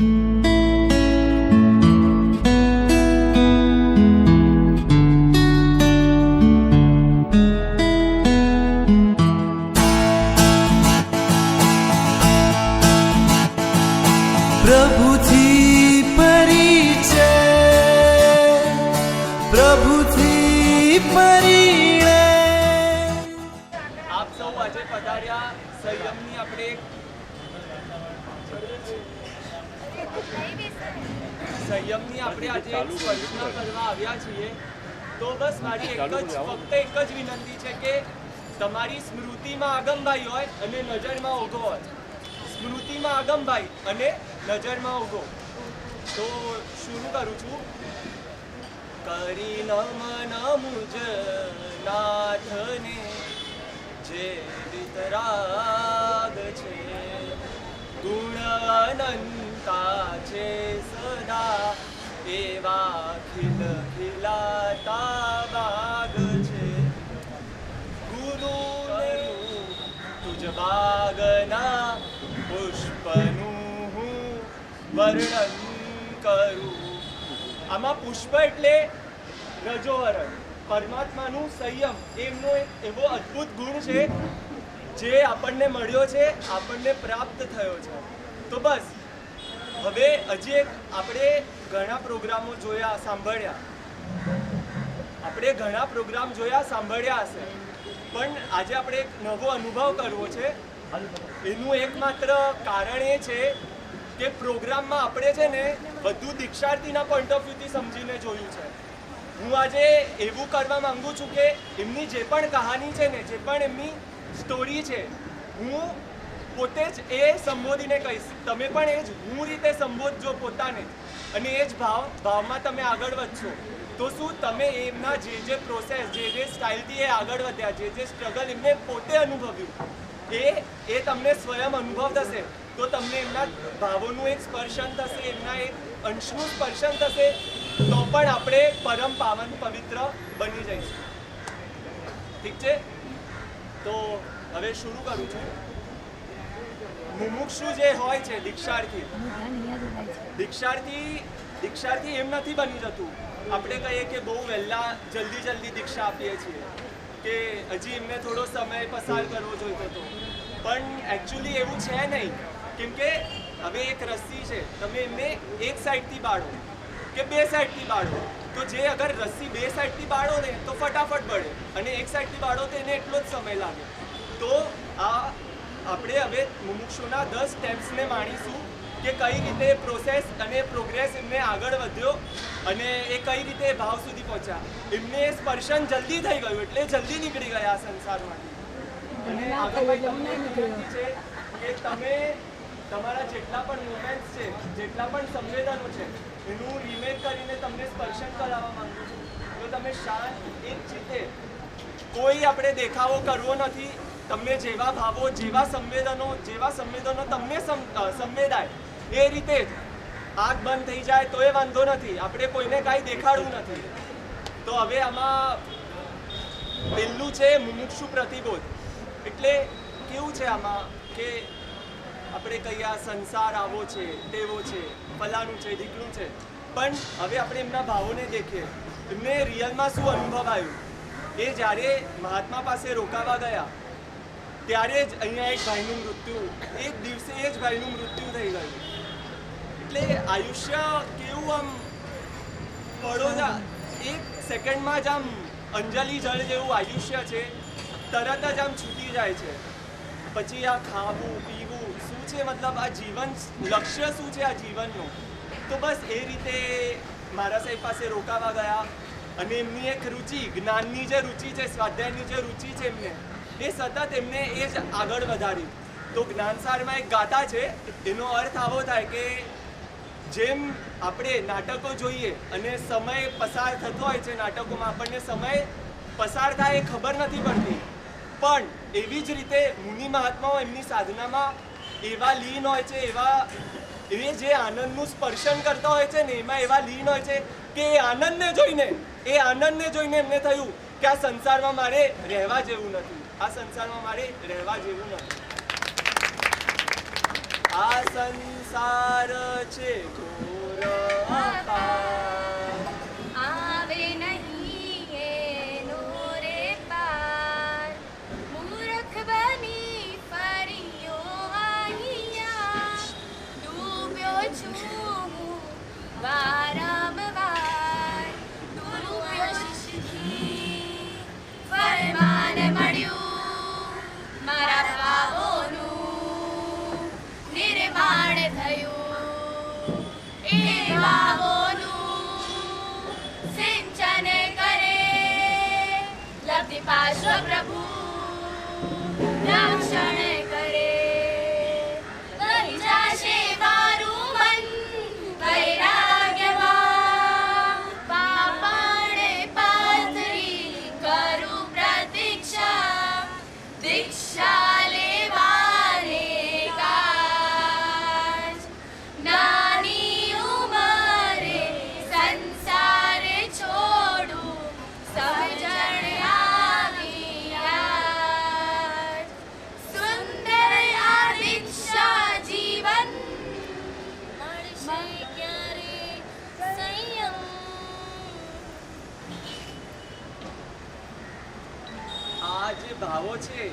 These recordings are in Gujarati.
પ્રભુથી પરિચય, પ્રભુથી પરિણય. આપ સૌ આજે પધાર્યા સંયમની આપણે આજે સ્પર્શના કરવા આવ્યા છીએ. તો બસ મારી ફક્ત એક જ વિનંતી છે કે તમારી સ્મૃતિમાં આગમભાઈ હોય અને નજરમાં ઓઘો હોય. સ્મૃતિમાં આગમભાઈ અને નજરમાં ઉભો. તો શરૂ કરું છું. કરી નમન મુજ નાથને જે વિતરાગ છે, ગુણ અનંતા છે સદા, એવા ખીલ ખીલાતા બાગ છે. ગુરુનું તુજ બાગના પુષ્પનું વર્ણન કરું. આમાં પુષ્પ એટલે રજોવરણ, પરમાત્માનું સંયમ, એમનો એક એવો અદ્ભુત ગુણ છે જે આપણને મળ્યો છે, આપણને પ્રાપ્ત થયો છે. તો બસ હવે હજી એક આપણે ઘણા પ્રોગ્રામો જોયા સાંભળ્યા હશે, પણ આજે આપણે એક નવો અનુભવ કરવો છે. એનું એકમાત્ર કારણ એ છે કે પ્રોગ્રામમાં આપણે છે ને બધું દીક્ષાર્થીના પોઈન્ટ ઓફ વ્યૂથી સમજીને જોયું છે. હું આજે એવું કરવા માંગુ છું કે એમની જે પણ કહાની છે ને, જે પણ એમની સ્ટોરી છે, હું પોતે જ એ સંબોધીને કહીશ. તમે પણ એ જ હું રીતે સંબોધજો પોતાને, અને એ જ ભાવમાં તમે આગળ વધશો. તો શું તમે એમના જે પ્રોસેસ, જે સ્ટાઇલથી એ આગળ વધ્યા, જે સ્ટ્રગલ એમને પોતે અનુભવ્યું, એ તમને સ્વયં અનુભવ થશે. તો તમને એમના ભાવોનું એક સ્પર્શન થશે, એમના એક અંશનું સ્પર્શન થશે, તો પણ આપણે પરમ પાવન પવિત્ર બની જઈશું. ઠીક છે? તો હવે શરૂ કરું છું. મુમુક્ષુ જે હોય છે, દીક્ષાર્થી એમ નથી બની જતું. આપણે કહીએ કે બહુ વહેલા જલ્દી દીક્ષા આપીએ છીએ, કે હજી એમને થોડો સમય પસાર કરવો જોઈતો હતો, પણ એકચ્યુઅલી એવું છે નહીં. કેમ કે હવે એક રસ્સી છે, તમે એમને એક સાઈડથી બાળો કે બે સાઈડથી બાળો, તો જે અગર રસ્સી બે સાઈડથી બાળો ને તો ફટાફટ બળે, અને એક સાઈડથી બાળો તો એને એટલો જ સમય લાગે. તો આપણે હવે મુમુક્ષુના 10 સ્ટેપ્સને માણીશું કે કઈ રીતે પ્રોસેસ અને પ્રોગ્રેસ એમને આગળ વધ્યો, અને એ કઈ રીતે ભાવ સુધી પહોંચ્યા. એમને સ્પર્શન જલ્દી થઈ ગયું, એટલે જલ્દી નીકળી ગયા આ સંસારમાંથી. અને આગળ તમને વિનંતી છે કે તમે તમારા જેટલા પણ મોમેન્ટ્સ છે, જેટલા પણ સંવેદનો છે, એનું રિમેક કરીને તમને સ્પર્શન કરાવવા માંગુ છું. તો તમે શાંત એક ચિત્તે, કોઈ આપણે દેખાવો કરવો નથી. તમને જેવા ભાવો, જેવા સંવેદનો તમને સંવેદાય એ રીતે જ. આંખ બંધ થઈ જાય તો એ વાંધો નથી, આપણે કોઈને કાંઈ દેખાડવું નથી. તો હવે આમાં પહેલું છે મુમુક્ષુ પ્રતિબોધ. એટલે કેવું છે આમાં કે આપણે કહીએ આ સંસાર આવો છે, તેવો છે, ફલાનું છે, ઢીકણું છે, પણ હવે આપણે એમના ભાવોને દેખીએ. એમને રિયલમાં શું અનુભવ આવ્યું. એ જ્યારે મહાત્મા પાસે રોકાવા ગયા ત્યારે જ અહીંયા એક ભાઈનું મૃત્યુ, એક દિવસે એ જ ભાઈનું મૃત્યુ થઈ ગયું. એટલે આયુષ્ય કેવું આમ પડોદા, એક સેકન્ડમાં જ આમ અંજલિ જળ જેવું આયુષ્ય છે, તરત જ આમ છૂટી જાય છે. પછી આ ખાવું પીવું શું છે, મતલબ આ જીવન, લક્ષ્ય શું છે આ જીવનનું. તો બસ એ રીતે મારા સાહેબ પાસે રોકાવા ગયા, અને એમની એક રુચિ, જ્ઞાનની જે રુચિ છે, સ્વાધ્યાયની જે રુચિ છે એમને, એ સતત એમને એ જ આગળ વધારી. તો જ્ઞાનસારમાં એક ગાથા છે, એનો અર્થ આવો થાય કે જેમ આપણે નાટકો જોઈએ અને સમય પસાર થતો હોય છે, નાટકોમાં આપણને સમય પસાર થાય એ ખબર નથી પડતી, પણ એવી જ રીતે મુનિ મહાત્માઓ એમની સાધનામાં એવા લીન હોય છે, એ જે આનંદનું સ્પર્શન કરતા હોય છે ને, એમાં એવા લીન હોય છે કે એ આનંદને જોઈને એમને થયું કે આ સંસારમાં મારે રહેવા જેવું નથી, આ સંસારમાં મારે રહેવા જેવું નથી. આ સંસાર છે ઘોર અપાર. આવે નહીં એનો રે પાર. મૂર્ખ બની ફર્યો અહીંયા. ડૂબ્યો છું હું વારંવાર. ડૂબ્યો શિશથી ફરમાન મળ્યું. મારા ભાવોનું નિર્માણ થયું. એ ભાવોનું સિંચન કરે. લબ્ધિ પાશો પ્રભુ રક્ષણ કરે. લઈ જાશે મારું મન વૈરાગ્યમાં. પાપણે પાથરી કરું પ્રતીક્ષા. દીક્ષા લેવાને કાજ. નાની ઉંમરે સંસાર છોડું. સમજણ આવી આજ. સુંદર આ દીક્ષા જીવન મળશે ક્યારે સંયમ. આ જે ભાવો છે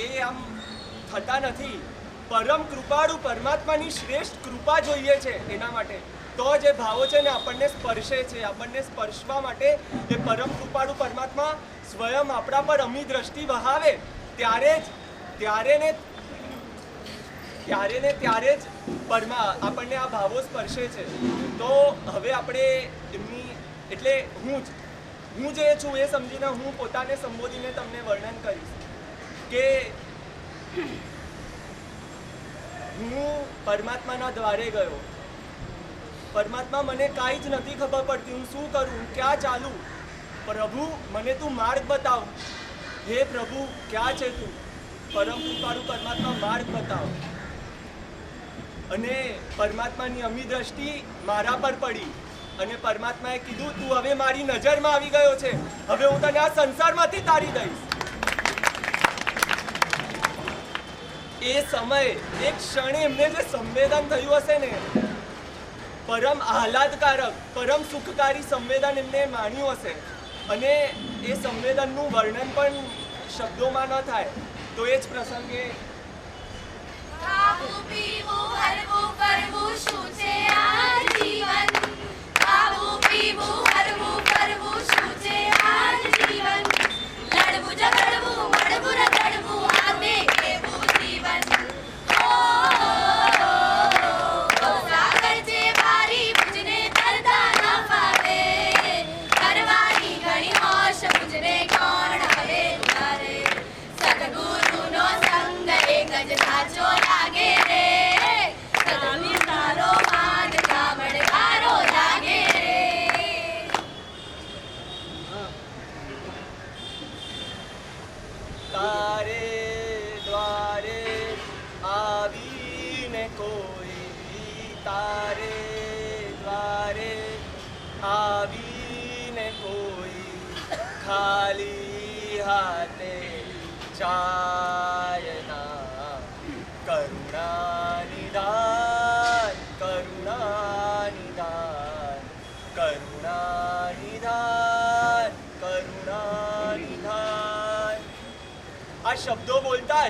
એ આમ થતા નથી. પરમ કૃપાળુ પરમાત્માની શ્રેષ્ઠ કૃપા જોઈએ છે એના માટે. તો જે ભાવો છે ને આપણને સ્પર્શે છે. આપણને સ્પર્શવા માટે એ પરમ કૃપાળુ પરમાત્મા સ્વયં આપણા પર અમી દ્રષ્ટિ વહાવે ત્યારે જ આપણને આ ભાવો સ્પર્શે છે. તો હવે આપણે એમની એટલે હું જે છું એ સમજીને હું પોતાને સંબોધીને તમને વર્ણન કરીશ કે હું પરમાત્માના દ્વારે ગયો. પરમાત્મા મને કાંઈ જ નથી ખબર પડતી. હું શું કરું, ક્યાં ચાલું? પ્રભુ મને તું માર્ગ બતાવ. હે પ્રભુ ક્યાં છે તું? પરમ કૃપાળુ પરમાત્મા માર્ગ બતાવ. અને પરમાત્માની અમી દ્રષ્ટિ મારા પર પડી અને પરમાત્માએ કીધું તું હવે મારી નજરમાં આવી ગયો છે. હવે હું તને આ સંસારમાંથી તારી દઈશ. એ સમયે એક ક્ષણે એમને જે સંવેદન થયું હશે ને, પરમ આહલાદકારક પરમ સુખકારી સંવેદન એમને માણ્યું હશે. અને એ સંવેદનનું વર્ણન પણ શબ્દોમાં ન થાય. તો એ જ પ્રસંગે ખાવું પીવું હરવું ફરવું શું છે આ જીવન. ખાવું પીવું હરવું ફરવું શું છે આ જીવન. લડવું ઝઘડવું મળવું રગડવું આ તે કેવું જીવન. ઓ સાગર છે ભારી મુજને તરતા ન ફાવે. કરવાની ઘણી હોશ મુજને કોણ હવે ઉતારે. સદગુરુનો સંગ એક જ સાચો લાગે રે. સદગુરુ તારો માન કામડકારો લાગે રે. તારે દ્વારે આવીને કોઈ, તારે દ્વારે આવીને કોઈ ખાલી હાથે જાય ના. કરુણા નિધાન કરુણા નિધાન કરુણા નિધાન કરુણા નિધાન. આ શબ્દો બોલતા જ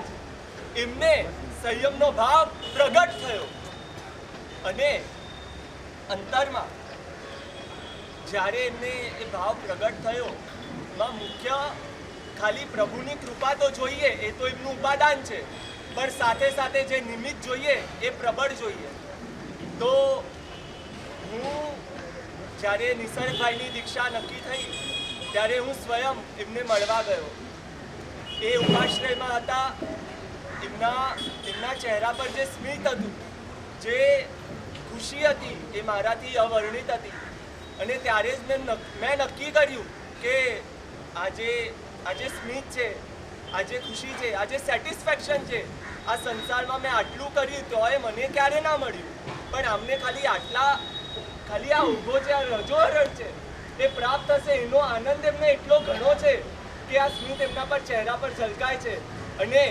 એમને સંયમનો ભાવ પ્રગટ થયો. અને અંતરમાં જ્યારે એમને એ ભાવ પ્રગટ થયો એમાં મુખ્ય ખાલી પ્રભુની કૃપા તો જોઈએ, એ તો એમનું ઉપાદાન છે, પણ સાથે સાથે જે નિમિત્ત જોઈએ એ પ્રબળ જોઈએ. તો હું જ્યારે નિસર્ગભાઈની દીક્ષા નક્કી થઈ ત્યારે હું સ્વયં એમને મળવા ગયો. એ ઉપાશ્રયમાં હતા. એમના ચહેરા પર જે સ્મિત હતું, જે ખુશી હતી, એ મારાથી અવર્ણિત હતી. અને ત્યારે જ મેં નક્કી કર્યું કે આજે સ્મિત છે, આજે ખુશી છે, આજે સેટિસ્ફેક્શન છે. આ સંસારમાં મેં આટલું કર્યું તોય મને ક્યારે ના મળ્યું, પણ આમને ખાલી આ ઊભો છે, આ રજો હરણ છે, એ પ્રાપ્ત થશે એનો આનંદ એમને એટલો ઘણો છે કે આ સ્મિત એમના પર ચહેરા પર ઝલકાય છે. અને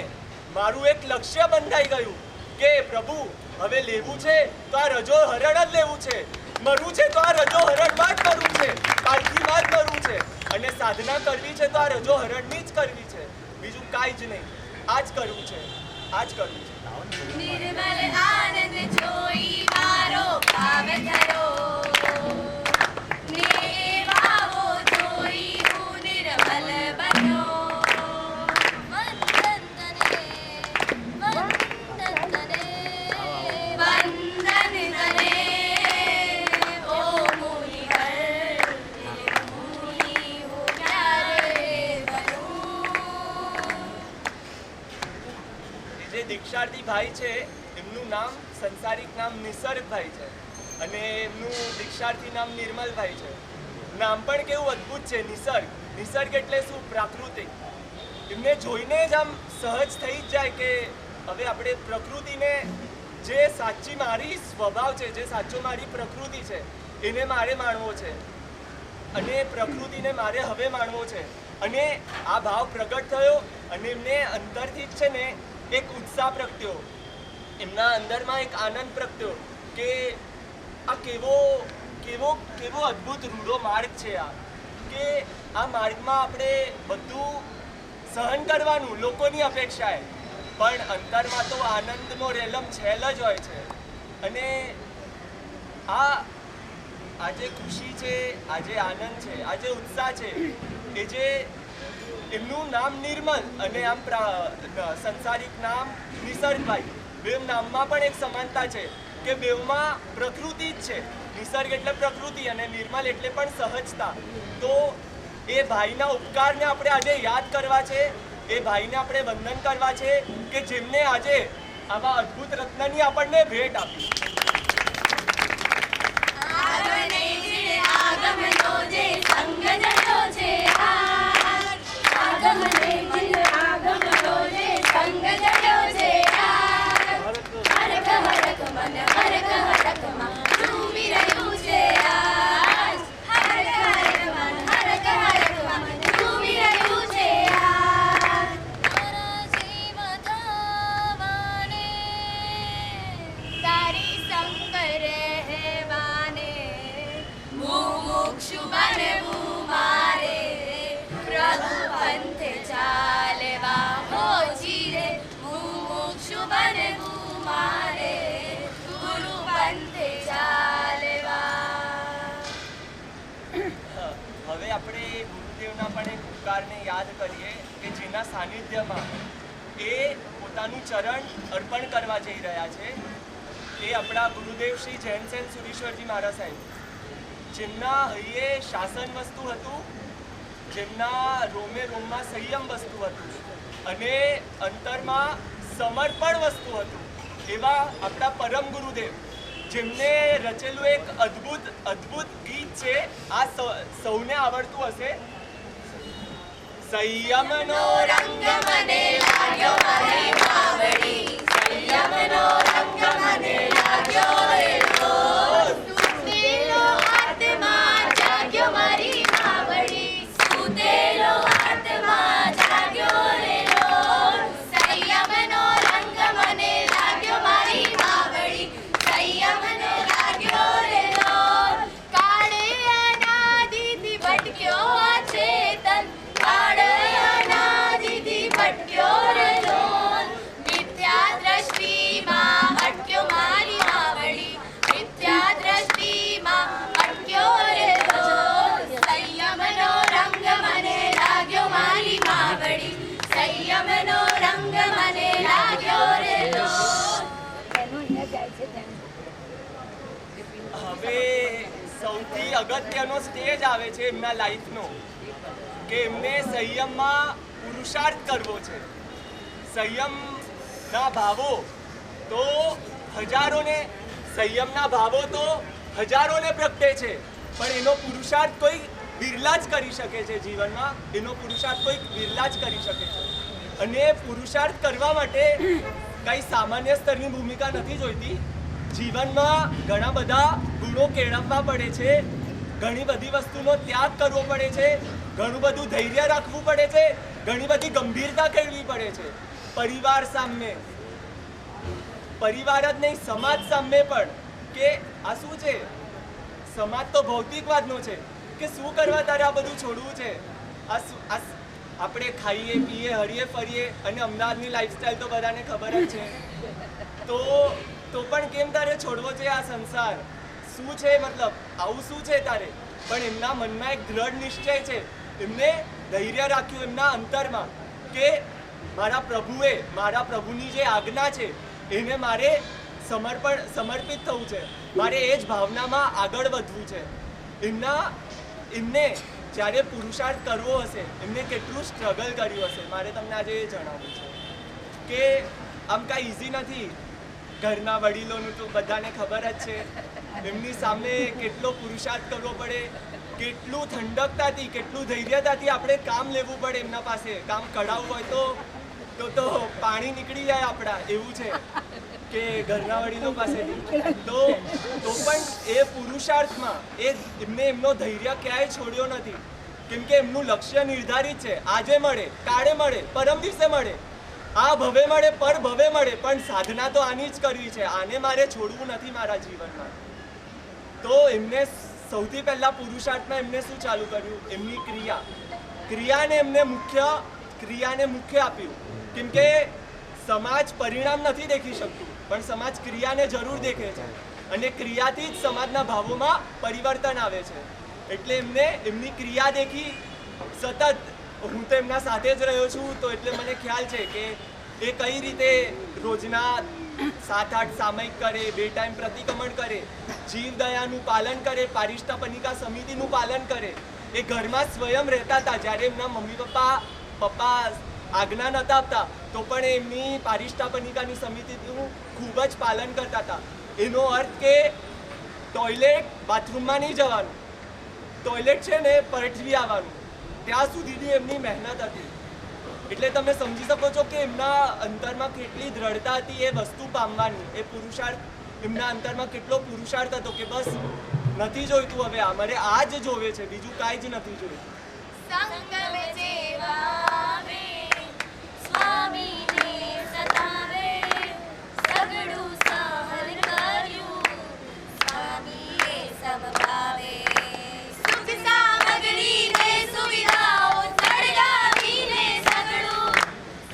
મારું એક લક્ષ્ય બંધાઈ ગયું કે પ્રભુ હવે લેવું છે તો આ રજો હરણ જ લેવું છે, મરવું છે તો આ રજો હરણમાં જ મરવું છે, પાલખીમાં જ મરવું છે, અને સાધના કરવી છે તો આ રજો હરણની જ કરવી છે, બીજું કાંઈ જ નહીં. આ જ કરવું છે, આ જ કરવું છે. નિર્મલ આનંદ જોઈ મારો ભાવ થયો, ને ભાવો જોઈ હું નિર્મલ બન્યો. વંદન તને, વંદન તને, વંદન તને, ઓ મુનિવર, મુનિ હું ક્યારે બનું. જે દીક્ષાર્થી ભાઈ છે એમનું નામ સંસારિક નામ નિસર્ગભાઈ છે અને એમનું દીક્ષાર્થી નામ નિર્મલભાઈ છે. નામ પણ કેવું અદ્ભુત છે, નિસર્ગ. નિસર્ગ એટલે શું? પ્રાકૃતિક. એમને જોઈને જ આમ સહજ થઈ જ જાય કે હવે આપણે પ્રકૃતિને, જે સાચી મારી સ્વભાવ છે, જે સાચો મારી પ્રકૃતિ છે, એને મારે માણવો છે અને પ્રકૃતિને મારે હવે માણવો છે. અને આ ભાવ પ્રગટ થયો અને એમને અંદરથી જ છે ને એક ઉત્સાહ પ્રગટ્યો, એમના અંદરમાં એક આનંદ પ્રગટ્યો કે આ કેવો કેવો કેવો અદ્ભુત રૂડો માર્ગ છે આ, કે આ માર્ગમાં આપણે બધું સહન કરવાનું લોકોની અપેક્ષાએ, પણ અંતરમાં તો આનંદનો રેલમ છેલ જ હોય છે. અને આજે ખુશી છે, આજે આનંદ છે, આજે ઉત્સાહ છે, એ જે એમનું નામ નિર્મલ અને આમ સંસારિક નામ નિસર્ગભાઈ, બે નામમાં પણ એક સમાનતા છે કે બેવમાં પ્રકૃતિ જ છે. નિસર્ગ એટલે પ્રકૃતિ અને નિર્મલ એટલે પણ સહજતા. તો એ ભાઈના ઉપકારને આપણે આજે યાદ કરવા છે, એ ભાઈને આપણે વંદન કરવા છે કે જેમને આજે આવા અદ્ભુત રત્નની આપણને ભેટ આપી. આગમને જે આગમનો જે સંગ જડ્યો છે આજ, આગમને જે આગમનો જે સંગ જડ્યો છે આજ, હરખ હરખ મન હરખ હરખમાં ડૂબી રહ્યું છે આજ, હરખ હરખ મન હરખ હરખમાં ડૂબી રહ્યું છે આજ. તારા જીવ થવાને, તારી સંગ રહેવાને, મુમુક્ષુ બનવું મારે, પ્રભુ પંથે ચાલવા હોજી રે, મુમુક્ષુ બનવું મારે, ગુરુ પંથે ચાલવા. હવે આપણે ગુરુદેવના પણ એક ઉપકારને યાદ કરીએ કે જેના સાનિધ્યમાં એ પોતાનું ચરણ અર્પણ કરવા જઈ રહ્યા છે. એ આપણા ગુરુદેવ શ્રી જૈનસેન સુરીશ્વરજી મહારાજ સાહેબ, જેમના હૈયે શાસન વસ્તુ હતું, જેમના રોમે રોમમાં સંયમ વસ્તુ હતું અને અંતરમાં સમર્પણ વસ્તુ હતું, એવા આપણા પરમ ગુરુદેવ, જેમને રચેલું એક અદ્ભુત અદ્ભુત ગીત છે, આ સૌને આવડતું હશે. સંયમનો રંગ મને લાગ્યો મારી માવડી, સંયમનો રંગ મને લાગ્યો રે રોજ, સૂતેલો આત્મા જાગ્યો મારી માવડી, સૂતેલો આત્મા જાગ્યો રે રોજ, સંયમનો રંગ મને લાગ્યો મારી માવડી, સંયમનો લાગ્યો રે રોજ. કાળે અનાદિથી ભટક્યો આ ચેતન, કાળે અનાદિથી ભટક્યો રે લોલ, મિથ્યા દ્રષ્ટિમાં અટક્યો મારી માવડી, મિથ્યા દ્રષ્ટિમાં અટક્યો રે લોલ, સંયમનો રંગ મને લાગ્યો મારી માવડી, સંયમનો રંગ મને લાગ્યો રે લોલ. હવે સૌથી અગત્યનો સ્ટેજ આવે છે એમના લાઈફનો, કે એમને સંયમમાં પુરુષાર્થ કરવો છે. સંયમના ભાવો તો હજારોને પ્રગટે છે, પણ એનો પુરુષાર્થ કોઈ બિરલા જ કરી શકે છે જીવનમાં, એનો પુરુષાર્થ કોઈ બિરલા જ કરી શકે છે. અને પુરુષાર્થ કરવા માટે કંઈ સામાન્ય સ્તરની ભૂમિકા નથી જોઈતી. જીવનમાં ઘણા બધા ગુણો કેળવવા પડે છે, ઘણી બધી વસ્તુનો ત્યાગ કરવો પડે છે, ઘણું બધું ધૈર્ય રાખવું પડે છે, ઘણી બધી ગંભીરતા કેળવી પડે છે. પરિવાર સામે, પરિવાર જ નહીં, સમાજ સામે પણ કે આ શું છે. સમાજ તો ભૌતિકવાદનો છે કે શું કરવા તારે આ બધું છોડવું છે. આપણે ખાઈએ પીએ હરીએ ફરીએ અને અમદાવાદની લાઈફસ્ટાઈલ તો બધાને ખબર જ છે. તો પણ કેમ તારે છોડવો છે આ સંસાર? શું છે મતલબ આવું શું છે તારે? પણ એમના મનમાં એક દ્રઢ નિશ્ચય છે. એમને ધૈર્ય રાખ્યું એમના અંતરમાં કે મારા પ્રભુની જે આજ્ઞા છે એને મારે સમર્પિત થવું છે, મારે એ જ ભાવનામાં આગળ વધવું છે. એમને જ્યારે પુરુષાર્થ કરવો હશે એમને કેટલું સ્ટ્રગલ કર્યું હશે મારે તમને આજે એ જણાવવું છે કે આમ કાંઈ ઇઝી નથી. ઘરના વડીલોનું તો બધાને ખબર જ છે. એમની સામે કેટલો પુરુષાર્થ કરવો પડે, કેટલું ઠંડકતાથી કેટલું ધૈર્યતાથી આપણે કામ લેવું પડે એમના પાસે. કામ કઢાવવું હોય તો પાણી નીકળી જાય આપણા, એવું છે કે ઘરના વડીલો પાસેથી. તો પણ એ પુરુષાર્થમાં એમનો ધૈર્ય ક્યાંય છોડ્યો નથી, કેમ કે એમનું લક્ષ્ય નિર્ધારિત છે. આજે મળે, કાલે મળે, પરમ દિવસે મળે, આ ભવે મળે, પર ભવે મળે, પણ સાધના તો આની જ કરવી છે. આને મારે છોડવું નથી મારા જીવનમાં. તો એમને સૌથી પહેલા પુરુષાર્થમાં એમને શું ચાલુ કર્યું? એમની ક્રિયાને એમને મુખ્ય આપ્યું. કેમ કે સમાજ પરિણામ નથી દેખી શકતું, પણ સમાજ ક્રિયાને જરૂર દેખે છે અને ક્રિયાથી જ સમાજના ભાવોમાં પરિવર્તન આવે છે. એટલે એમની ક્રિયા દેખી સતત. હું તો એમના સાથે જ રહ્યો છું, તો એટલે મને ખ્યાલ છે કે એ કઈ રીતે રોજના 7-8 સામયિક કરે, 2 ટાઈમ પ્રતિક્રમણ કરે, જીવદયાનું પાલન કરે, પારિષ્ટાપનિકા સમિતિનું પાલન કરે. એ ઘરમાં સ્વયં રહેતા હતા. જ્યારે એમના મમ્મી પપ્પા આજ્ઞા નહોતા આપતા તો પણ એમની પારિષ્ટાપનિકાની સમિતિનું ખૂબ જ પાલન કરતા હતા. એનો અર્થ કે ટોયલેટ બાથરૂમમાં નહીં જવાનું, ટોયલેટ છે ને પરઠવી આવવાનું, ત્યાં સુધીની એમની મહેનત હતી. એટલે તમે સમજી શકો છો કે એમના અંતરમાં કેટલી દ્રઢતા હતી એ વસ્તુ પામવાની. એ પુરુષાર્થ એમના અંતરમાં કેટલો પુરુષાર્થ હતો કે બસ નથી જોઈતું હવે, અમારે આ જ જોવે છે, બીજું કાંઈ જ નથી જોઈતું. સંગમે જેવાવે સ્વામીને સતાવે સગડું સહન કર્યું સ્વામીએ સમભાવે સુખ સામગ્રીને સુવિધાઓ સળગાવીને સગડું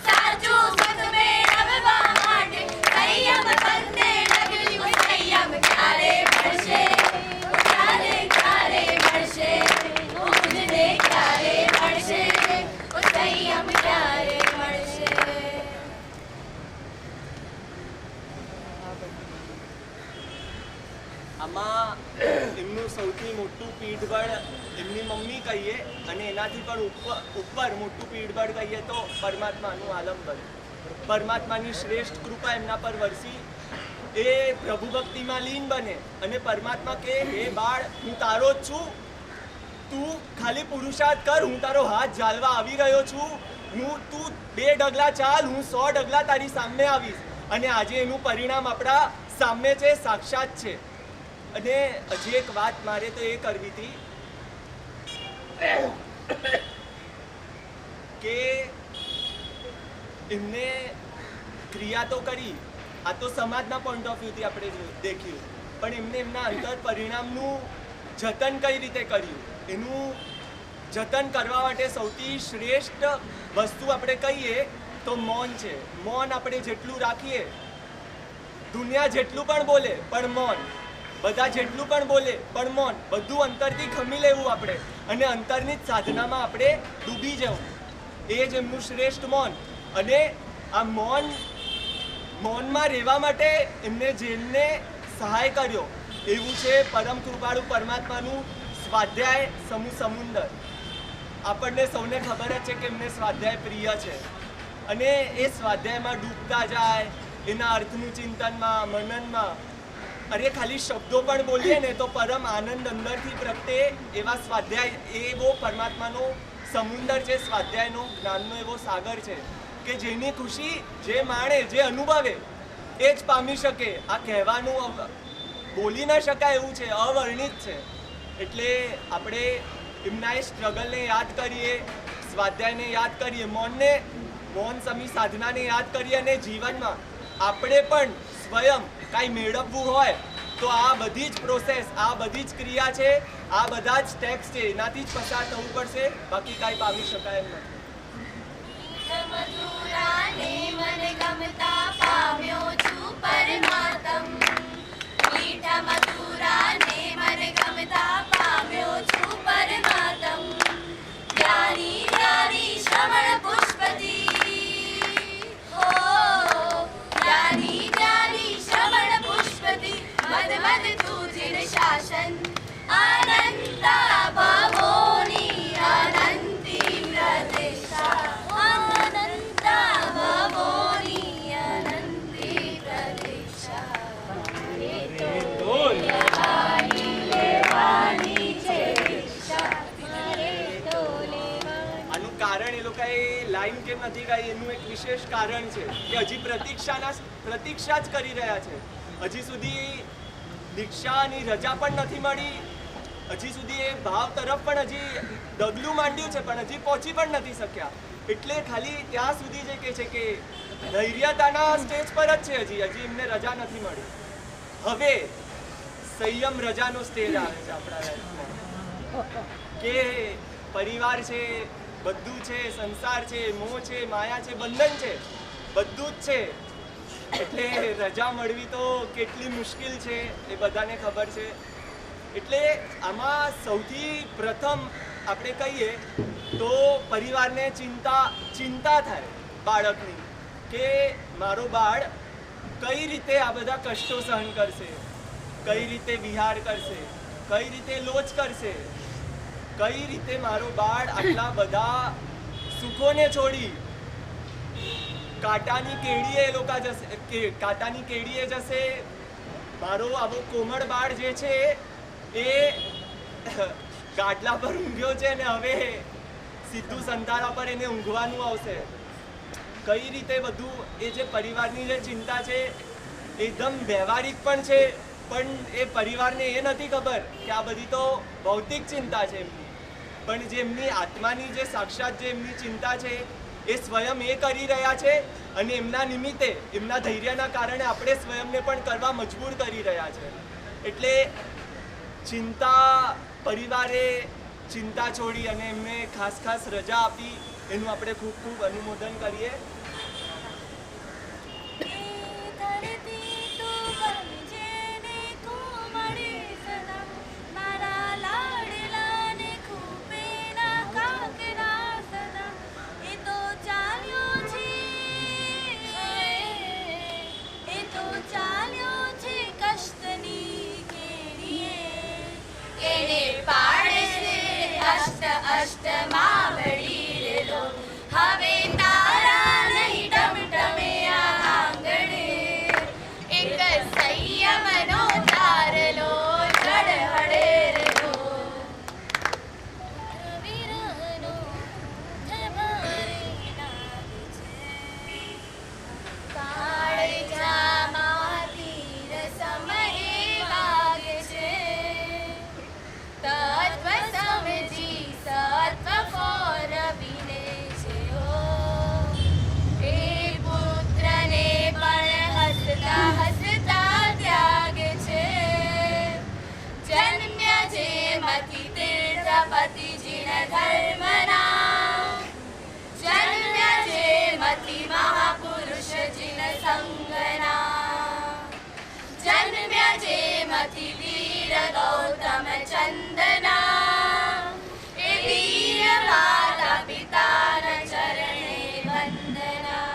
સાચું સુખ મેળવવા માટે સંયમ બંને ડગલ્યું. સંયમ ક્યારે મળશે, ક્યારે મળશે, મુજને ક્યારે મળશે, સંયમ ક્યારે મળશે. આમાં એમનું સૌથી મોટું પીઠબળ એમની મમ્મી કહીએ અને એનાથી પણ ઉપર મોટું પીઠબળ કહીએ તો પરમાત્માનું આલંબન. પરમાત્માની શ્રેષ્ઠ કૃપા એમના પર વરસી. એ પ્રભુ ભક્તિમાં લીન બને અને પરમાત્મા કે હે બાળ, હું તારો જ છું, તું ખાલી પુરુષાર્થ કર, હું તારો હાથ ઝાલવા આવી રહ્યો છું, તું 2 ડગલા ચાલ, હું 100 ડગલા તારી સામે આવીશ. અને આજે એનું પરિણામ આપણા સામે છે, સાક્ષાત છે. અને હજી એક વાત મારે તો એ કરવી હતી કે એમને ક્રિયા તો કરી, આ તો સમાજના પોઈન્ટ ઓફ વ્યૂથી આપણે દેખ્યું, પણ એમને એમના અંતર પરિણામનું જતન કઈ રીતે કર્યું? એનું જતન કરવા માટે સૌથી શ્રેષ્ઠ વસ્તુ આપણે કહીએ તો મૌન છે. મૌન આપણે જેટલું રાખીએ, દુનિયા જેટલું પણ બોલે પણ મૌન, બધા જેટલું પણ બોલે પણ મૌન, બધું અંતરથી ખમી લેવું આપણે અને અંતરની જ સાધનામાં આપણે ડૂબી જવું. એ જ એમનું શ્રેષ્ઠ મૌન. અને આ મૌનમાં રહેવા માટે એમને જેમને સહાય કર્યો એવું છે પરમ કૃપાળુ પરમાત્માનું સ્વાધ્યાય સમુદર. આપણને સૌને ખબર જ છે કે એમને સ્વાધ્યાય પ્રિય છે અને એ સ્વાધ્યાયમાં ડૂબતા જાય, એના અર્થનું ચિંતનમાં, મનનમાં. અરે ખાલી શબ્દો પણ બોલીએ ને તો પરમ આનંદ અંદરથી પ્રગટે એવા સ્વાધ્યાય. એવો પરમાત્માનો સમુદર છે, સ્વાધ્યાયનો જ્ઞાનનો એવો સાગર છે કે જેની ખુશી જે માણે, જે અનુભવે એ જ પામી શકે. આ કહેવાનું બોલી ન શકાય એવું છે, અવર્ણિત છે. એટલે આપણે એમના એ સ્ટ્રગલને યાદ કરીએ, સ્વાધ્યાયને યાદ કરીએ, મૌન સમી સાધનાને યાદ કરીએ અને જીવનમાં આપણે પણ સ્વયં કાંઈ મેળવવું હોય તો આ બધી જ પ્રોસેસ, આ બધી જ ક્રિયા છે, આ બધા જ સ્ટેપ્સ છે, એનાથી જ પસાર થવું પડશે, બાકી કાંઈ પામી શકાય એમ નથી. મધુરાને મને ગમતા પામ્યો છું પરમાત્મ. મીઠા મધુરાને મને ગમતા પામ્યો છું પરમાત્મ. જ્ઞાની જ્ઞાની શ્રવણ પુષ્પતિ, હો જ્ઞાની જ્ઞાની શ્રવણ પુષ્પતિ. મદ મદ તુજિન શાસન અનંતા ભવોની અનંતી પ્રદેશા. અનંતા ભવોની અનંતી પ્રદેશા. એ તો લેવાની લેવાની છે દીક્ષા. મારે તો લેવાની. આનું કારણ એ લોકોએ લાઈન કેમ નથી ગાઈ એનું એક વિશેષ કારણ છે કે હજી પ્રતીક્ષા જ કરી રહ્યા છે. હજી સુધી દીક્ષાની રજા પણ નથી મળી, હજી સુધી એ ભાવ તરફ પણ હજી ડગલું માંડ્યું છે પણ હજી પહોંચી પણ નથી શક્યા. એટલે ખાલી ત્યાં સુધી જે કહે છે કે ધૈર્યતાના સ્ટેજ પર જ છે, હજી એમને રજા નથી મળી. હવે સંયમ રજાનો સ્ટેજ આવે છે આપણા લાઈફમાં કે પરિવાર છે, બધું છે, સંસાર છે, મોહ છે, માયા છે, બંધન છે, બધું જ છે. એટલે રજા મળવી તો કેટલી મુશ્કેલ છે એ બધાને ખબર છે. એટલે આમાં સૌથી પ્રથમ આપણે કહીએ તો પરિવારને ચિંતા થાય બાળકની કે મારો બાળ કઈ રીતે આ બધા કષ્ટો સહન કરશે, કઈ રીતે વિહાર કરશે, કઈ રીતે લોચ કરશે, કઈ રીતે મારો બાળ આટલા બધા સુખોને છોડી કાંટાની કેડીએ એ લોકો જશે, કાંટાની કેડીએ જશે. મારો આવો કોમળ બાળ જે છે એ ગાડલા પર ઊંઘ્યો છે ને હવે સીધું સંતારા પર એને ઊંઘવાનું આવશે. કઈ રીતે બધું એ જે પરિવારની જે ચિંતા છે એકદમ વ્યવહારિક પણ છે, પણ એ પરિવારને એ નથી ખબર કે આ બધી તો ભૌતિક ચિંતા છે એમની. પણ જે એમની આત્માની જે સાક્ષાત જે એમની ચિંતા છે એ સ્વયં એ કરી રહ્યા છે અને એમના નિમિત્તે એમના ધૈર્યના કારણે આપણે સ્વયંને પણ કરવા મજબૂર કરી રહ્યા છે. એટલે ચિંતા, પરિવારે ચિંતા છોડી અને એમને ખાસ રજા આપી એનું આપણે ખૂબ ખૂબ અનુમોદન કરીએ. અષ્ટમાં વડીલો હવે તારા નહીં ટમટમે આંગણે. એક સંયમનો તારલો ઝળહળેલો વિરહનો ધબરે લાગે છે. કાળજામાંથી રસમયે વાગે છે. તત્વ સમજી સત્વ ફોરવીને છે હો. એ પુત્રને પણ હસતા હસતા ત્યાગે છે. જન્મ્ય જેમાંથી તીર્થપતિ જીન ધર્મના. જન્મ્ય જેમાંથી મહાપુરુષ જીન સંગના. જન્મ્ય જેમાંથી વીર ગૌતમ ચંદના. એ વીર માતા પિતાના ચરણે વંદના.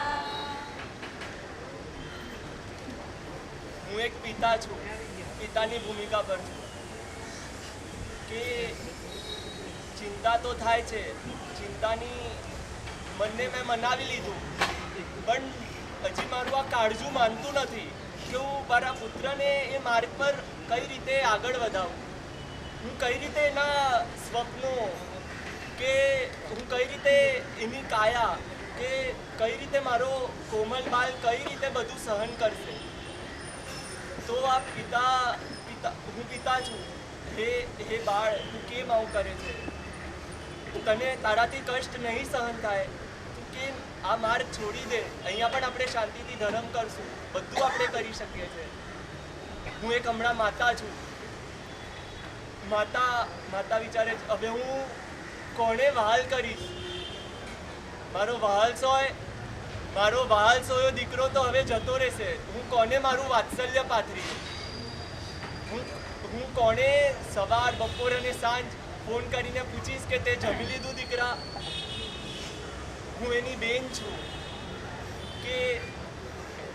હું એક પિતા છું, પિતાની ભૂમિકા પર છું કે ચિંતા તો થાય છે, ચિંતાની મનને મેં મનાવી લીધું, પણ હજી મારું આ કાળજું માનતું નથી કે હું મારા પુત્રને એ માર્ગ પર કઈ રીતે આગળ વધાવું. હું કઈ રીતે એના સ્વપ્નો કે હું કઈ રીતે એની કાયા કે કઈ રીતે મારો કોમલ બાલ કઈ રીતે બધું સહન કરશે. તો આ હું પિતા છું. હે બાળ, તું કેમ આવું કરે છે? તને તારાથી કષ્ટ નહીં સહન થાય, તું કેમ આ માર્ગ છોડી દે, અહીંયા પણ આપણે શાંતિથી ધર્મ કરશું, બધું આપણે કરી શકીએ છીએ. હું એક હમણાં માતા છું. માતા વિચારે છે, હવે હું કોને વહાલ કરીશ? મારો વહાલ સોયો દીકરો તો હવે જતો રહેશે. હું કોને મારું વાત્સલ્ય પાથરીશ? હું કોને સવાર, બપોર અને સાંજ ફોન કરીને પૂછીશ કે તે જમી લીધું દીકરા? હું એની બેન છું કે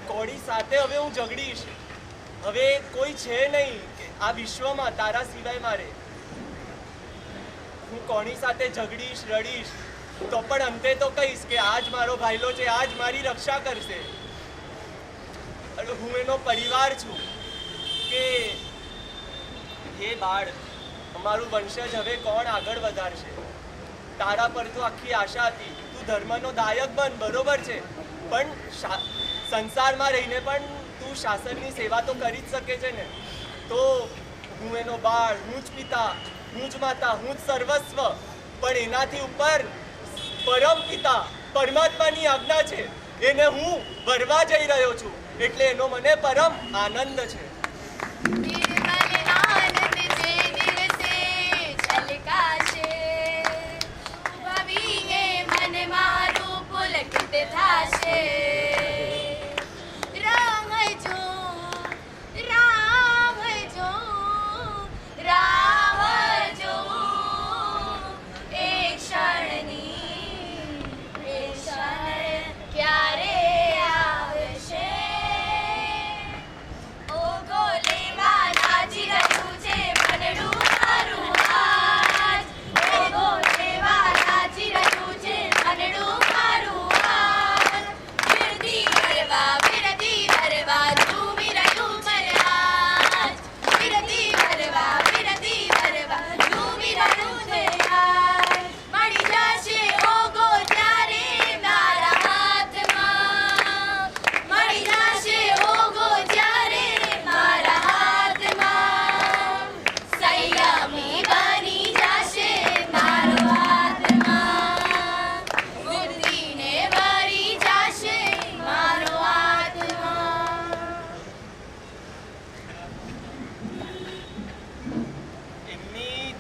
કોડી સાથે હવે હું ઝઘડીશ? હવે કોઈ છે નહીં કે આ વિશ્વમાં તારા સિવાય મારે. હું કોની સાથે ઝઘડીશ, રડીશ તો પણ અંતે તો કહીશ કે આજ મારો ભાઈલો છે, આજ મારી રક્ષા કરશે. અને હું એનો પરિવાર છું કે હે બાળ, અમારું વંશજ હવે કોણ આગળ વધારશે? તારા પર તો આખી આશા હતી. તું ધર્મનો દાયક બન, બરોબર છે, પણ સંસારમાં રહીને પણ તું શાસનની સેવા તો કરી જ શકે છે ને. તો હું એનો બાળ, હું જ પિતા, હું જ માતા, હું જ સર્વસ્વ. પણ એનાથી ઉપર પરમ પિતા પરમાત્માની આજ્ઞા છે, એને હું વરવા જઈ રહ્યો છું, એટલે એનો મને પરમ આનંદ છે.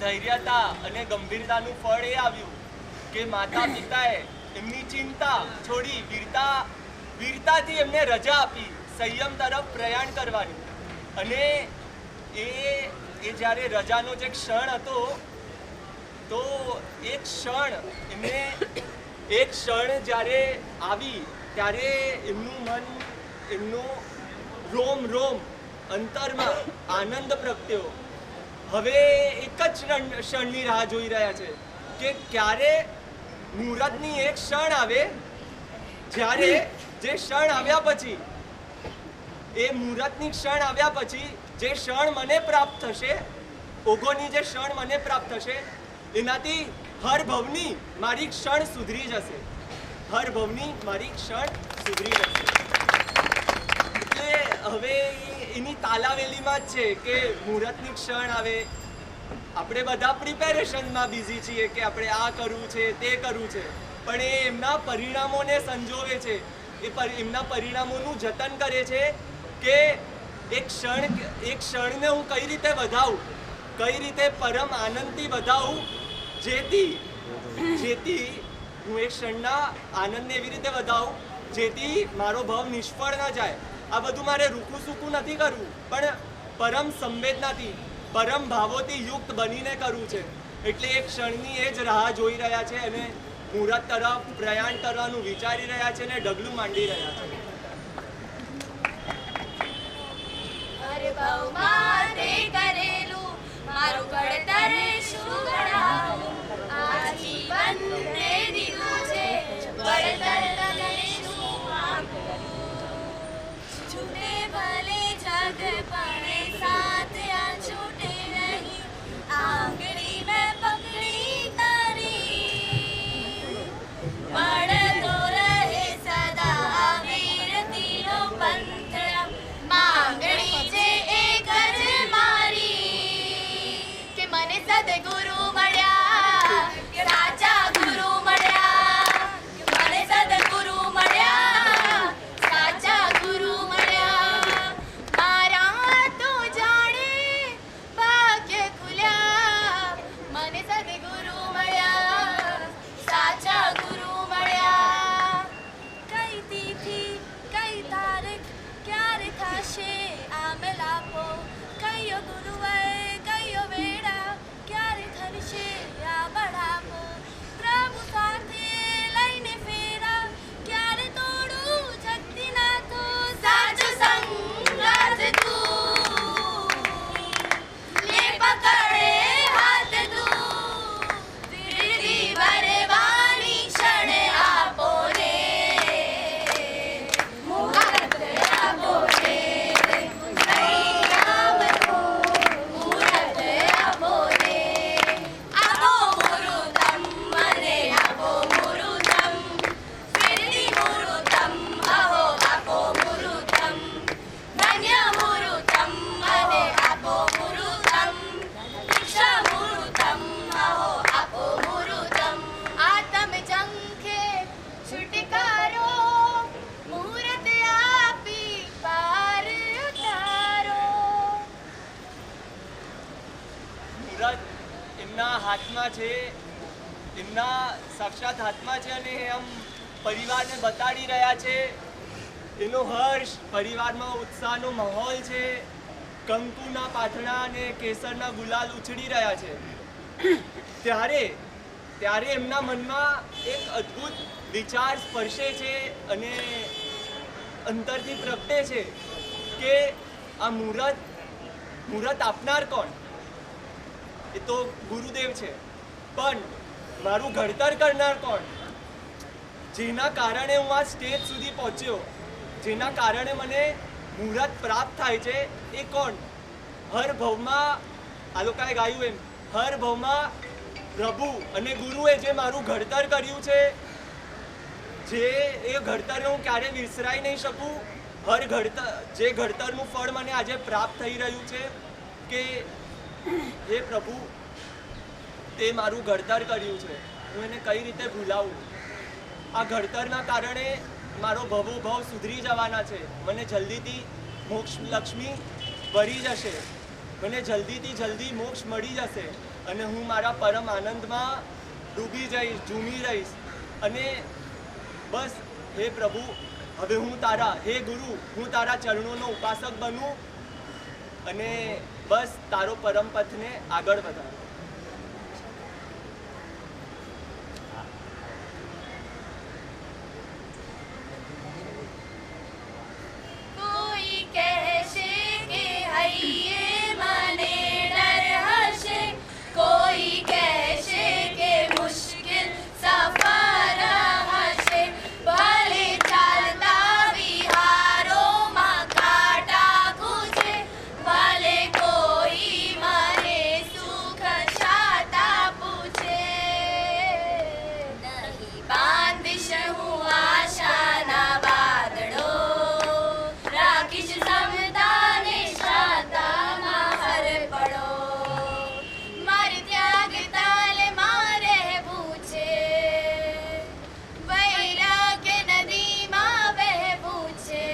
ધૈર્યતા અને ગંભીરતાનું ફળ એ આવ્યું કે માતા પિતાએ એમની ચિંતા છોડી વીરતાથી એમને રજા આપી સંયમ તરફ પ્રયાણ કરવાની. અને એ જ્યારે રજાનો જે ક્ષણ હતો તો એક ક્ષણ જ્યારે આવી ત્યારે એમનું મન, એમનો રોમ અંતરમાં આનંદ પ્રગટ્યો. હવે એક જ ક્ષણની રાહ જોઈ રહ્યા છે કે ક્યારે મુહૂર્તની એક ક્ષણ આવે, જ્યારે જે ક્ષણ આવ્યા પછી, એ મુહૂર્તની ક્ષણ આવ્યા પછી જે ક્ષણ મને પ્રાપ્ત થશે, ઓઘોની જે ક્ષણ મને પ્રાપ્ત થશે, એનાથી હર ભવની મારી ક્ષણ સુધરી જશે. હર ભવની મારી ક્ષણ સુધરી જશે. એટલે હવે એની તાલાવેલીમાં જ છે કે મુહૂર્તની ક્ષણ આવે. આપણે બધા પ્રિપેરેશનમાં બિઝી છીએ કે આપણે આ કરવું છે, તે કરવું છે, પણ એ એમના પરિણામોને સંજોવે છે, એમના પરિણામોનું જતન કરે છે કે એક ક્ષણને હું કઈ રીતે વધાવું, કઈ રીતે પરમ આનંદથી વધાવું, જેથી હું એક ક્ષણના આનંદને એવી રીતે વધાવું જેથી મારો ભાવ નિષ્ફળ ન જાય. આ બધું મારે રૂકું સૂકું નથી કરવું, પણ પરમ સંવેદનાથી, પરમ ભાવોથી યુક્ત બનીને કરવું છે. એટલે એક ક્ષણની એ જ રાહ જોઈ રહ્યા છે અને મુહૂર્ત તરફ પ્રયાણ કરવાનું વિચારી રહ્યા છે અને ડગલું માંડી રહ્યા છે. મારું ઘડતર શું ગણાવું, આ જીવન તે દીધું છે, વળતર તને શું આપું. છૂટે ભલે જગ પડે સાથ આ છૂટે નહીં, આંગળી મેં પકડી તારી, મળતો રહે સદા વીરતીનો પંથ. માંગણી છે એક જ મારી કે મને સદગુરુ મળ્યા, સાચા ગુરુ મળ્યા, મને સદગુરુ આપો મુરુતમ દીક્ષા મુરુતમ અહો આપો મુરુતમ આતમ જંખે છુટકારો મુહૂર્ત આપી પાર ઉતારો. મુહૂર્ત એમના હાથમાં છે, એમના સાક્ષાત હાથમાં છે અને આમ પરિવારને બતાડી રહ્યા છે. એનો હર્ષ, પરિવારમાં ઉત્સાહનો માહોલ છે. કંકુના પાથણા અને કેસરના ગુલાલ ઉછળી રહ્યા છે. ત્યારે એમના મનમાં એક અદ્ભુત વિચાર સ્પર્શે છે અને અંતરથી પ્રગટે છે કે આ મુહૂર્ત આપનાર કોણ? એ તો ગુરુદેવ છે, પણ મારું ઘડતર કરનાર કોણ? જેના કારણે હું આ સ્ટેજ સુધી પહોંચ્યો, જેના કારણે મને મુહૂર્ત પ્રાપ્ત થાય છે, એ કોણ? હર ભવમાં, આ લોકોએ ગાયું એમ, હર ભવમાં પ્રભુ અને ગુરુએ જે મારું ઘડતર કર્યું છે, જે એ ઘડતરને હું ક્યારેય વિસરાઈ નહીં શકું. જે ઘડતરનું ફળ મને આજે પ્રાપ્ત થઈ રહ્યું છે કે હે પ્રભુ, તે મારું ઘડતર કર્યું છે, હું એને કઈ રીતે ભૂલાવું? આ ઘડતરના કારણે મારો ભવોભવ સુધરી જવાના છે. મને જલ્દીથી મોક્ષ લક્ષ્મી વરી જશે, મને જલ્દીથી જલ્દી મોક્ષ મળી જશે અને હું મારા પરમ આનંદમાં ડૂબી જઈશ, ઝૂમી રહીશ. અને બસ હે પ્રભુ, હવે હું તારા, હે ગુરુ, હું તારા ચરણોનો ઉપાસક બનું અને બસ તારો પરમ પથને આગળ વધારું. કોઈ કહેશે કે હૈયે મને ડર હશે, કોઈ કહેશે કે મુશ્કેલ સફર હશે, ભલે ચાલતા વિહારોમાં કાંટા ખૂંચે, ભલે કોઈ મને સુખ શાતા પૂછે, નહીં બાંધીશ હું આશાના વાદળો, રાખીશ સમતાને શાતામાં હર પડો, મારે ત્યાગ તાલમાં રહેવું છે, વૈરાગ્ય નદીમાં વહેવું છે,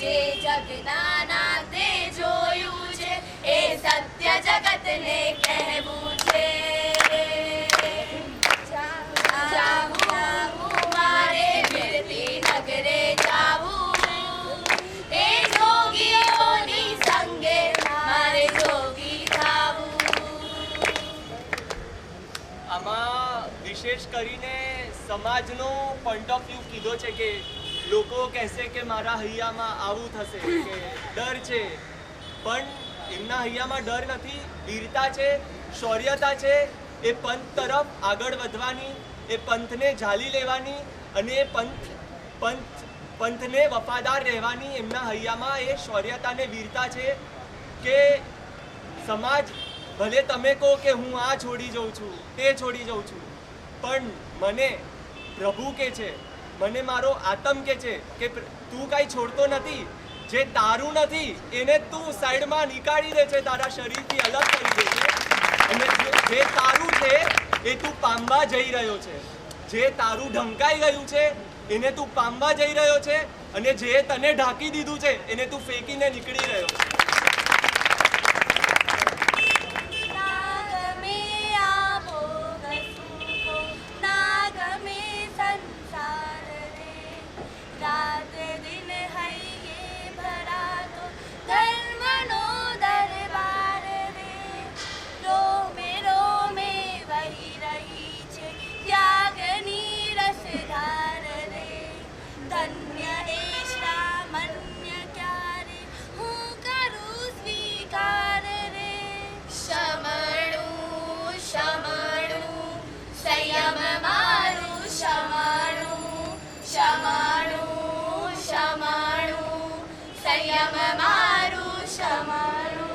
જે જગના નાથે જોયું છે એ સત્ય જગતને કહેવું છે. જાવું મારે ફિરતી નગરે જાવું, એ જોગીઓની સંગે મારે જોગી થાવું. આમાં વિશેષ કરીને સમાજનો પોઈન્ટ ઓફ વ્યૂ કીધો છે કે લોકો કહેશે કે મારા હૈયામાં આવું થશે, કે ડર છે, પણ એમના હૈયામાં ડર નથી, વીરતા છે, શૌર્યતા છે. એ પંથ તરફ આગળ વધવાની, એ પંથને ઝાલી લેવાની અને એ પંથને વફાદાર રહેવાની એમના હૈયામાં એ શૌર્યતા ને વીરતા છે કે સમાજ ભલે તમે કહો કે હું આ છોડી જાઉં છું, તે છોડી જાઉં છું, પણ મને પ્રભુ કે છે, મને મારો આત્મ કે છે કે તું કાંઈ છોડતો નથી, જે તારું નથી એને તું સાઈડમાં નીકાળી દે છે, તારા શરીરથી અલગ કરી દે છે અને જે તારું છે એ તું પામવા જઈ રહ્યો છે, જે તારું ઢંકાઈ ગયું છે એને તું પામવા જઈ રહ્યો છે અને જે તને ઢાંકી દીધું છે એને તું ફેંકીને નીકળી રહ્યો છે. ના ગમે આ ભોગ સુખો, ના ગમે સંસાર રે, રાત દિન હૈયે ભરાતો ધર્મનો દરબાર રે, રોમે રોમે વહી રહી છે ત્યાગની રસધાર રે, ધન્ય એ શ્રામન્ય ક્યારે હું કરું સ્વીકાર રે, શમણું શમણું સંયમ મારું શમણું, શમણું શમણું સંયમ મારું શમણું.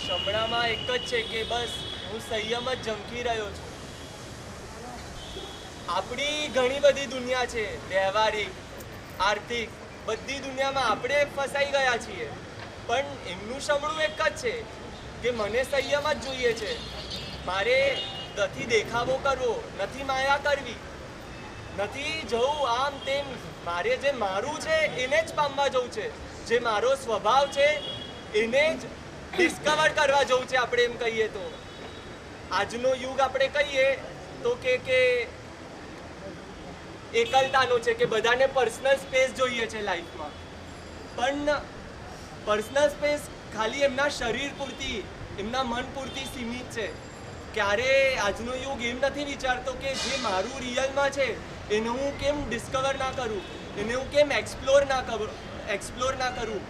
શમણામાં એક જ છે કે બસ હું સંયમ જ ઝંખી રહ્યો છું. આપણી ઘણી બધી દુનિયા છે, વ્યવહારિક, આર્થિક, બધી દુનિયામાં આપણે ફસાઈ ગયા છીએ. પણ એમનું શમણું એક જ છે કે મને સંયમ જ જોઈએ છે. મારે નથી દેખાવો કરવો, નથી માયા કરવી, નથી જવું આમ તેમ. મારે જે મારું છે એને જ પામવા જવું છે. જે મારો સ્વભાવ છે એને જ ડિસ્કવર કરવા જવું છે. આપણે એમ કહીએ તો આજનો યુગ આપણે કહીએ તો કે એકલતાનો છે, કે બધાને પર્સનલ સ્પેસ જોઈએ છે લાઈફમાં. પણ પર્સનલ સ્પેસ ખાલી એમના શરીર પૂરતી, એમના મન પૂરતી સીમિત છે. ક્યારે આજનો યુગ એમ નથી વિચારતો કે જે મારું રિયલમાં છે એને હું કેમ ડિસ્કવર ના કરું, એને હું કેમ એક્સપ્લોર ના કરું.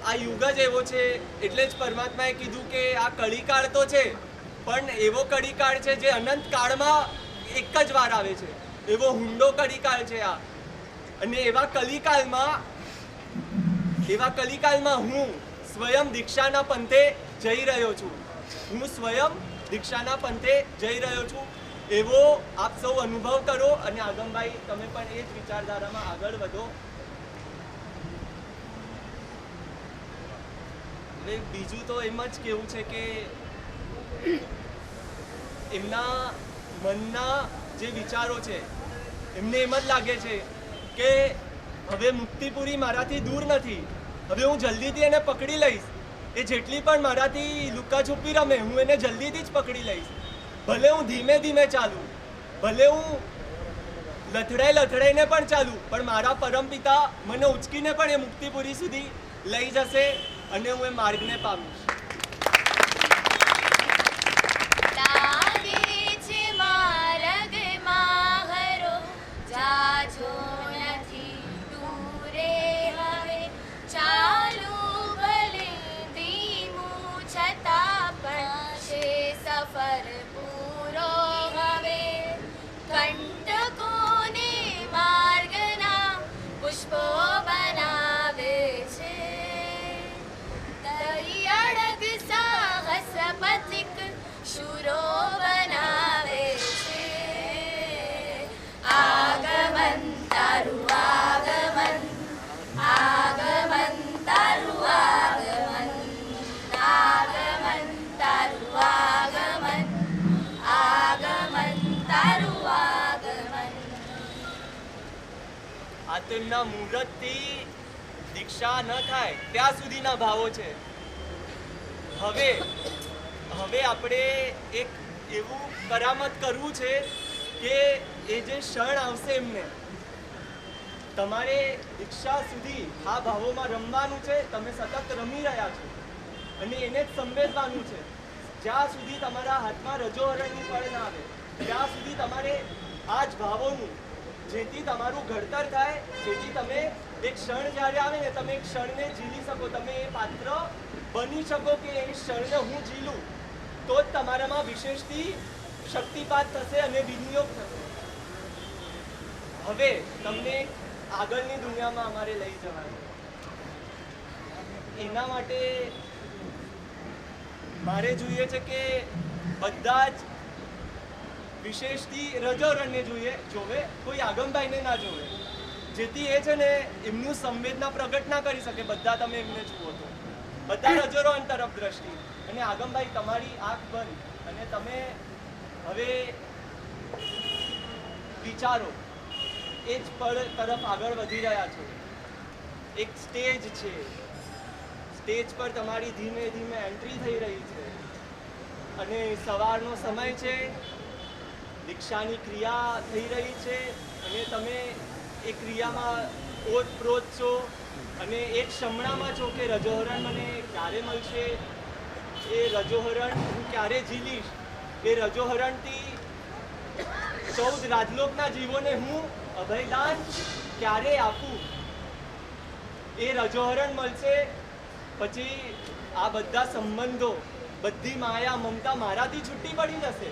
આ યુગ જ એવો છે. એટલે જ પરમાત્માએ કીધું કે આ કળીકાળ તો છે, પણ એવો કળીકાળ છે જે અનંત કાળમાં એક જ વાર આવે છે. એવો હુંડો કળીકાળ છે આ. અને એવા કલિકાલમાં હું સ્વયં દીક્ષાના પંથે જઈ રહ્યો છું. એવો આપ સૌ અનુભવ કરો. અને આગમભાઈ તમે પણ એ જ વિચારધારામાં આગળ વધો. હવે બીજું તો એમ જ કેવું છે કે એમના મનના જે વિચારો છે એમને એમ જ લાગે છે કે હવે મુક્તિપુરી મારાથી દૂર નથી, હવે હું જલ્દીથી એને પકડી લઈશ. એ જેટલી પણ મારાથી લુકાછુપી રમે હું એને જલ્દીથી જ પકડી લઈશ. ભલે હું ધીમે ધીમે ચાલું, ભલે હું લથડાઈને પણ ચાલું, પણ મારા પરમપિતા મને ઉચકીને પણ એ મુક્તિપુરી સુધી લઈ જશે અને હું એ માર્ગને પામીશ. આ તેમના મુહૂર્તથી દીક્ષા ન થાય ત્યાં સુધીના ભાવો છે. હવે આપણે એક એવું કરામત કરવું છે કે એ જે ક્ષણ આવશે એમને તમારે દીક્ષા સુધી આ ભાવોમાં રમવાનું છે. તમે સતત રમી રહ્યા છો અને એને જ સંવેદવાનું છે. જ્યાં સુધી તમારા હાથમાં રજોહરણની ફળ ના આવે ત્યાં સુધી તમારે આ જ ભાવોનું, જેથી તમારું ઘડતર થાય, જેથી તમે એક ક્ષણ જ્યારે આવે ને તમે એ ક્ષણને ઝીલી શકો, તમે એ પાત્ર બની શકો કે એ ક્ષણને હું ઝીલું, તો જ તમારામાં વિશેષથી શક્તિપાત થશે અને વિનિયોગ થશે. હવે તમને આગળની દુનિયામાં અમારે લઈ જવાનું. એના માટે મારે જોઈએ છે કે બધા જ વિશેષથી રજોરણને જોવે, કોઈ આગમભાઈને ના જોવે, જેથી એ છે ને એમનું સંવેદના પ્રગટ ના કરી શકે. બધા તમે એમને જુઓ તો બધા રજોરણ તરફ દ્રષ્ટિ. અને આગમભાઈ તમારી આંખ બંધ અને તમે હવે વિચારો એ જ પળ તરફ આગળ વધી રહ્યા છો. એક સ્ટેજ છે, સ્ટેજ પર તમારી ધીમે ધીમે એન્ટ્રી થઈ રહી છે અને સવારનો સમય છે, દીક્ષાની ક્રિયા થઈ રહી છે અને તમે એ ક્રિયામાં ઓતપ્રોત છો અને એક શમણામાં છો કે રજોહરણ મને ક્યારે મળશે, એ રજોહરણ હું ક્યારે ઝીલીશ, એ રજોહરણથી 14 રાજલોકના જીવોને હું અભયદાન ક્યારે આપું. એ રજોહરણ મળશે પછી આ બધા સંબંધો, બધી માયા મમતા મારાથી છૂટી પડી જશે.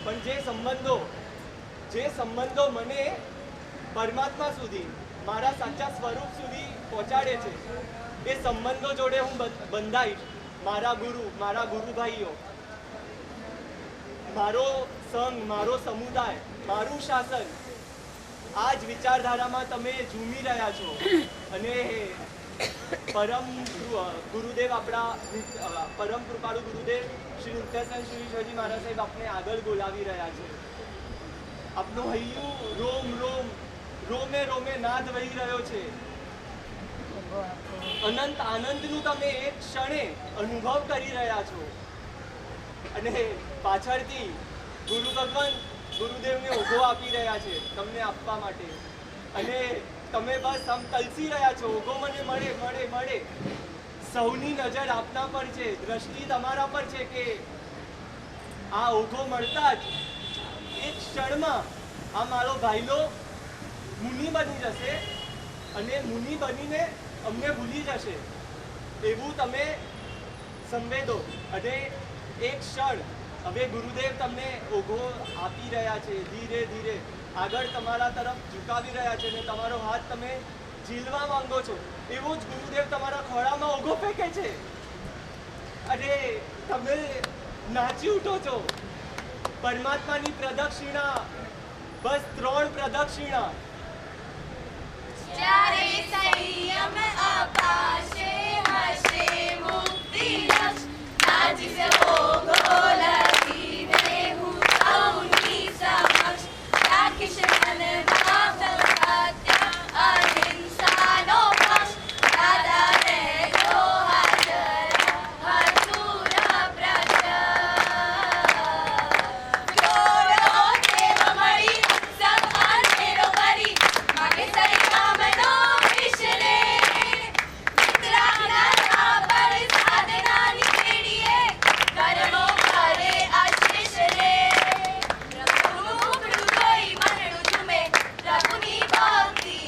પણ જે સંબંધો મને પરમાત્મા સુધી, મારા સાચા સ્વરૂપ સુધી પહોંચાડે છે, એ સંબંધો જોડે હું બંધાઈશ. મારા ગુરુ, મારા ગુરુભાઈઓ, મારો સંઘ, મારો સમુદાય, મારું શાસન, આ જ વિચારધારામાં તમે ઝૂમી રહ્યા છો અને પરમ ગુરુદેવ, આપણા પરમ કૃપાળુ ગુરુદેવ શ્રી નિત્યાનંદ શ્રી મહારાજ સાહેબ આપને આગળ બોલાવી રહ્યા છે. આપનું હૈયું રોમ રોમ, રોમે રોમે નાદ વહી રહ્યો છે. અનંત આનંદનું તમે એક ક્ષણે અનુભવ કરી રહ્યા છો અને પાછળથી ગુરુ ભગવાન ગુરુદેવને ઊભો આપી રહ્યા છે તમને આપવા માટે, અને તમે બસ આમ તલસી રહ્યા છો, ઊભો મને મળે મળે મળે. સૌની નજર આપના પર છે, દ્રષ્ટિ તમારા પર છે કે આ ઊભો મળતા જ એક ક્ષણમાં આ મારો ભાઈલો મુનિ બની જશે અને મુનિ બનીને અમને ભૂલી જશે એવું તમે સંવેદો. અને એક ક્ષણ હવે ગુરુદેવ તમને ઓઘો આપી રહ્યા છે, ધીરે ધીરે આગળ તમારા તરફ ઝુકાવી રહ્યા છે અને તમારો હાથ તમે ઝીલવા માંગો છો. એવું જ ગુરુદેવ તમારા ખોળામાં ઓઘો ફેંકે છે અને તમે નાચી ઉઠો છો. પરમાત્માની પ્રદક્ષિણા, બસ 3 પ્રદક્ષિણા. જ્યારે સંયમ અપાશે હશે મુક્તિ લક્ષ, નાચીશ ઓઘો લઈને હું સૌની સમક્ષ, રાખીશ મનમાં સત્ય અહિંસાનો પક્ષ, દાદા રહેજો હાજર હજુર પ્રજ્ઞ. જોડો દેવ મળી સબ અંધેરો કરી, માગે સરી કામનો વિશરે, મિત્રાના પર સાધનાની પેઢીએ કર્મો કરે આશીષ રે. પ્રભુનું મુખડું જોઈ મનડું ઝૂમે, પ્રભુની ભક્તિ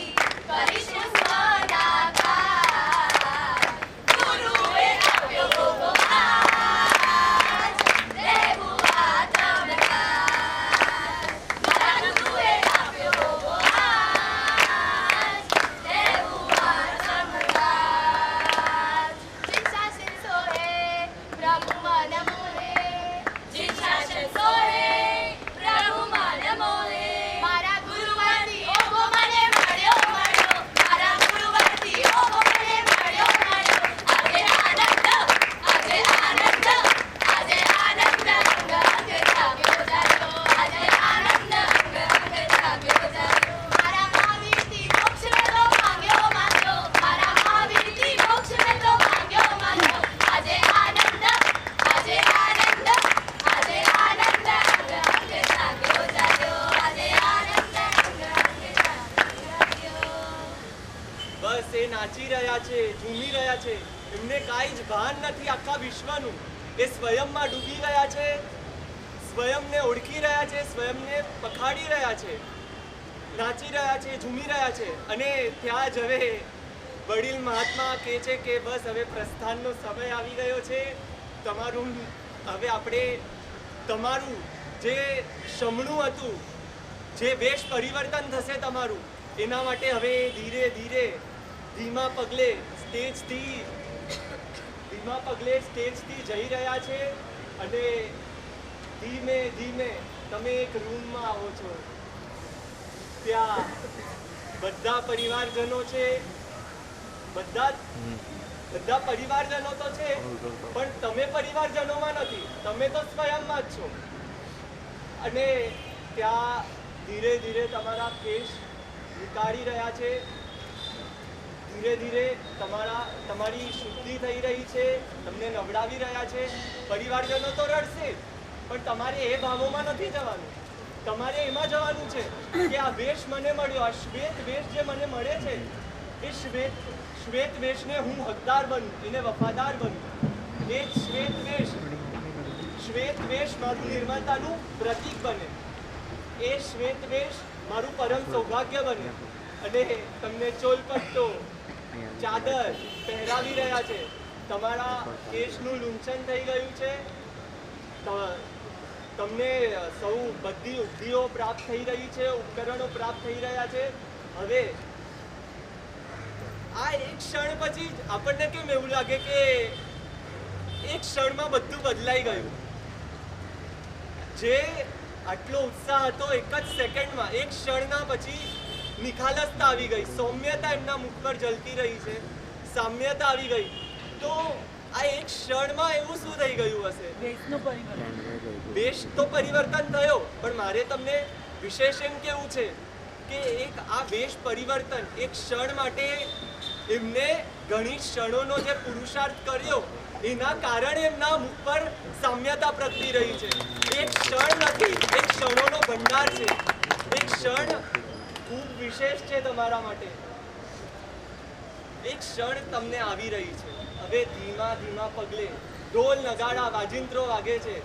કરીશું સ્વનાકાર. ગુરુએ આપ્યો ઓઘો હાથ, રહેવું આ ચમત્કાર. મારા ગુરુએ આપ્યો ઓઘો હાથ, રહેવું આ ચમત્કાર. જીન શાસન સોહે પ્રભુ મન મોહે, જીન શાસન સોહે પ્રભુ મન મોહે. મારા ગુરુવરથી ઓઘો મને મળ્યો મળ્યો, મારા ગુરુવરથી ઓઘો મને મળ્યો મળ્યો. આજે આનંદ, આજે આનંદ, આજે આનંદ અંગ અંગ જાગ્યો જાગ્યો, આજે આનંદ અંગ અંગ જાગ્યો જાગ્યો. મારા મહાવીરથી મોક્ષ મેળો માંગ્યો માંગ્યો, મારા મહાવીરથી મોક્ષ મેળો માંગ્યો માંગ્યો. આજે આનંદ, આજે આનંદ, આજે આનંદ અંગ અંગ જાગ્યો જાગ્યો, આજે આનંદ અંગ અંગ જાગ્યો. બસ એ નાચી રહ્યા છે, ઝૂમી રહ્યા છે. એમને કાંઈ જ ભાન નથી આખા વિશ્વનું. એ સ્વયંમાં ડૂબી ગયા છે, સ્વયંને ઓળખી રહ્યા છે, સ્વયંને પખાડી રહ્યા છે, નાચી રહ્યા છે, ઝૂમી રહ્યા છે. અને ત્યાં જ હવે વડીલ મહાત્મા કહે છે કે બસ હવે પ્રસ્થાનનો સમય આવી ગયો છે. તમારું હવે આપણે તમારું જે શમણું હતું, જે વેશ પરિવર્તન થશે તમારું, એના માટે હવે ધીરે ધીરે ધીમા પગલે સ્ટેજથી જઈ રહ્યા છે. અને ધીમે ધીમે તમે એક રૂમમાં આવો છો. ત્યાં બધા પરિવારજનો છે, બધા પરિવારજનો તો છે, પણ તમે પરિવારજનોમાં નથી, તમે તો સ્વયંમાં જ છો. અને ત્યાં ધીરે ધીરે તમારા કેશ નીકાળી રહ્યા છે, ધીરે ધીરે તમારી શુદ્ધિ થઈ રહી છે, તમને નવડાવી રહ્યા છે. પરિવારજનો તો રડશે, પણ તમારે એ ભાવોમાં નથી જવાનું. તમારે એમાં જવાનું છે કે આ વેશ મને મળ્યો, આ શ્વેત વેશ જે મને મળે છે, એ શ્વેત વેશને હું હકદાર બનું, એને વફાદાર બનું. એ જ શ્વેત વેશ મારું નિર્માતાનું પ્રતીક બને. એ શ્વેત વેશ મારું પરમ સૌભાગ્ય બને. અને તમને ચોલપટ્ટો, ચાદર પહેરાવી રહ્યા છે. તમારા કેશનું લૂંછન થઈ ગયું છે. તમને સૌ બધી ઉદ્ધિઓ પ્રાપ્ત થઈ રહી છે, ઉપકરણો પ્રાપ્ત થઈ રહ્યા છે. હવે આ એક ક્ષણ પછી જ આપણને કેમ એવું લાગે કે એક ક્ષણમાં બધું બદલાઈ ગયું. જે આટલો ઉત્સાહ હતો એક જ સેકન્ડમાં, એક ક્ષણના પછી નિખાલસતા આવી ગઈ, સૌમ્યતા એમના મુખ પર ઝલકી રહી છે, સામ્યતા આવી ગઈ. તો આ એક ક્ષણમાં એવું શું થઈ ગયું હશે? વેશ તો પરિવર્તન થયો, પણ મારે તમને વિશેષ એમ કેવું છે કે એક આ વેશ પરિવર્તન એક ક્ષણ માટે એમને ઘણી ક્ષણોનો જે પુરુષાર્થ કર્યો એના કારણે એમના મુખ પર સામ્યતા પ્રગટી રહી છે. એક ક્ષણ નથી, એક ક્ષણોનો ભંડાર છે. એક ક્ષણ ખૂબ વિશેષ છે તમારા માટે. એક ક્ષણ તમને આવી રહી છે. હવે ધીમા ધીમા પગલે ઢોલ નગાડા વાજિંત્રો વાગે છે.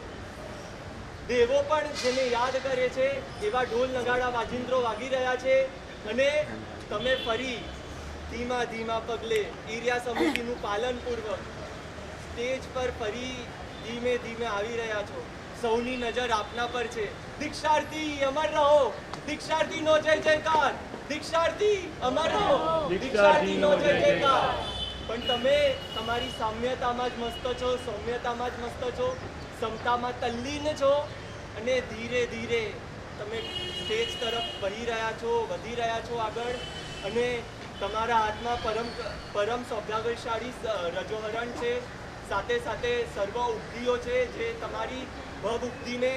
દેવો પણ જેને યાદ કરે છે એવા ઢોલ નગાડા વાજિંત્રો વાગી રહ્યા છે અને તમે ફરી ધીમા ધીમા પગલે ઈર્યા સમિતિનું પાલન પૂર્વક સ્ટેજ પર ફરી ધીમે ધીમે આવી રહ્યા છો. સૌની નજર આપના પર છે. દીક્ષાર્થી અમર રહો, દીક્ષાર્થીનો જય જયકાર, દીક્ષાર્થી અમર રહો, દીક્ષાર્થીનો જય જયકાર. પણ તમે તમારી સામ્યતામાં જ મસ્ત છો, સૌમ્યતામાં જ મસ્ત છો, સમતામાં તલ્લીન છો અને ધીરે ધીરે તમે સ્ટેજ તરફ વહી રહ્યા છો, વધી રહ્યા છો આગળ. અને તમારા હાથમાં પરમ સૌભાગ્યશાળી રજોહરણ છે, સાથે સાથે સર્વ ઉપધિઓ છે જે તમારી ભવ ઉપધિને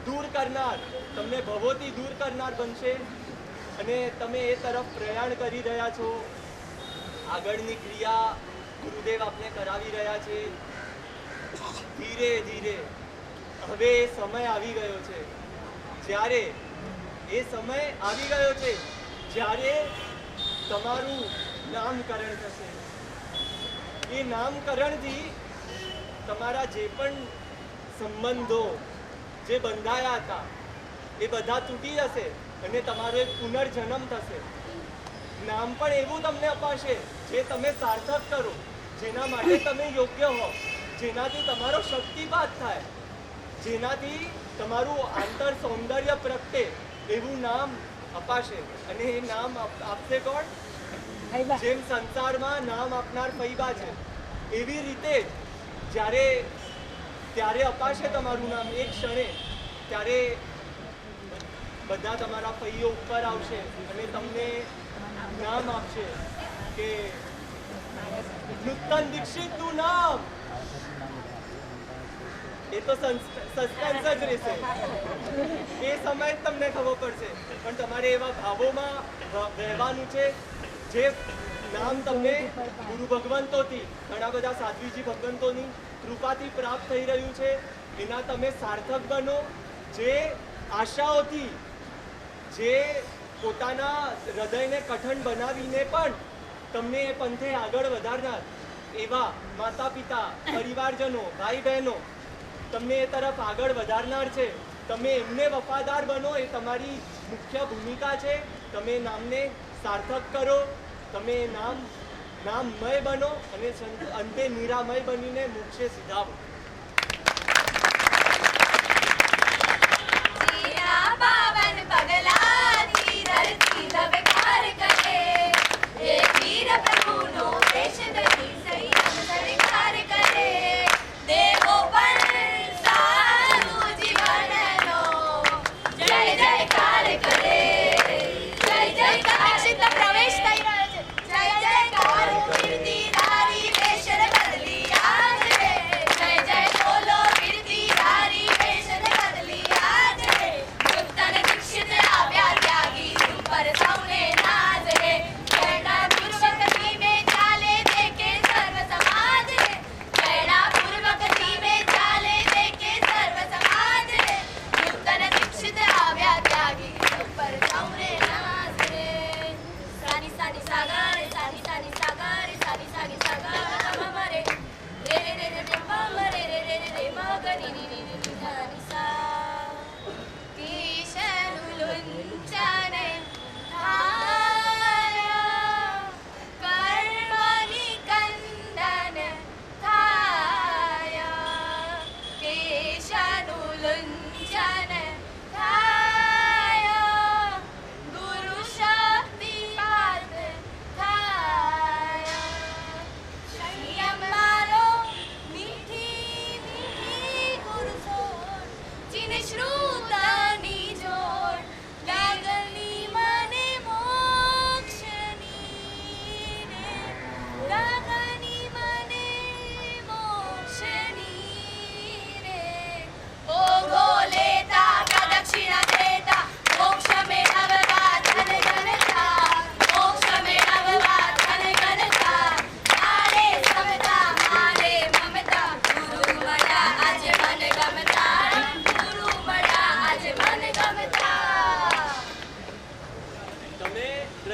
દૂર કરનાર, તમને ભવોથી દૂર કરનાર બનશે. અને તમે એ તરફ પ્રયાણ કરી રહ્યા છો. આગળની ક્રિયા ગુરુદેવ આપને કરાવી રહ્યા છે. ધીરે ધીરે હવે એ સમય આવી ગયો છે જ્યારે જ્યારે તમારું નામકરણ થશે. એ નામકરણથી તમારા જે પણ સંબંધો જે બંધાયા હતા એ બધા તૂટી જશે અને તમારો એક પુનર્જન્મ થશે. નામ પણ એવું તમને અપાશે જે તમે સાર્થક કરો, જેના માટે તમે યોગ્ય હો, જેનાથી તમારો શક્તિપાત થાય, જેનાથી તમારું આંતર સૌંદર્ય પ્રગટે એવું નામ અપાશે. અને એ નામ આપશે કોણ? જેમ સંસારમાં નામ આપનાર ફૈબા છે એવી રીતે ત્યારે અપાશે તમારું નામ એક ક્ષણે. ત્યારે બધા તમારા ફૈયો ઉપર આવશે અને તમને નામ આપશે કે નૂતન દીક્ષિતનું નામ. એ તો સસ્પેન્સ જ રહેશે, એ સમય જ તમને ખબર પડશે. પણ તમારે એવા ભાવોમાં રહેવાનું છે જે નામ તમને ગુરુ ભગવંતોથી, ઘણા બધા સાધ્વીજી ભગવંતોની કૃપાથી પ્રાપ્ત થઈ રહ્યું છે. એના તમે સાર્થક બનો. જે આશાઓથી, જે પોતાના હૃદયને કઠણ બનાવીને પણ તમને એ પંથે આગળ વધારનાર એવા માતા પિતા, પરિવારજનો, ભાઈ બહેનો તમને એ તરફ આગળ વધારનાર છે. તમે એમને વફાદાર બનો, એ તમારી મુખ્ય ભૂમિકા છે. તમે નામને સાર્થક કરો, તમે નામમય બનો અને અંતે નિરામય બનીને મોક્ષે સીધાવો. પાવન પગલાથી ધરતી ધબકાર કરે, હે વીર પ્રભુનો વેશ ધરી સંયમ સરકાર કરે. દેવો પણ સારું જીવનનો જય જયકાર કરે, જય જયકાર. દીક્ષિતનો પ્રવેશ થઈ રહ્યો છે. જય જયકાર કીર્તિધારી વેશ બદલી આજ રે, જય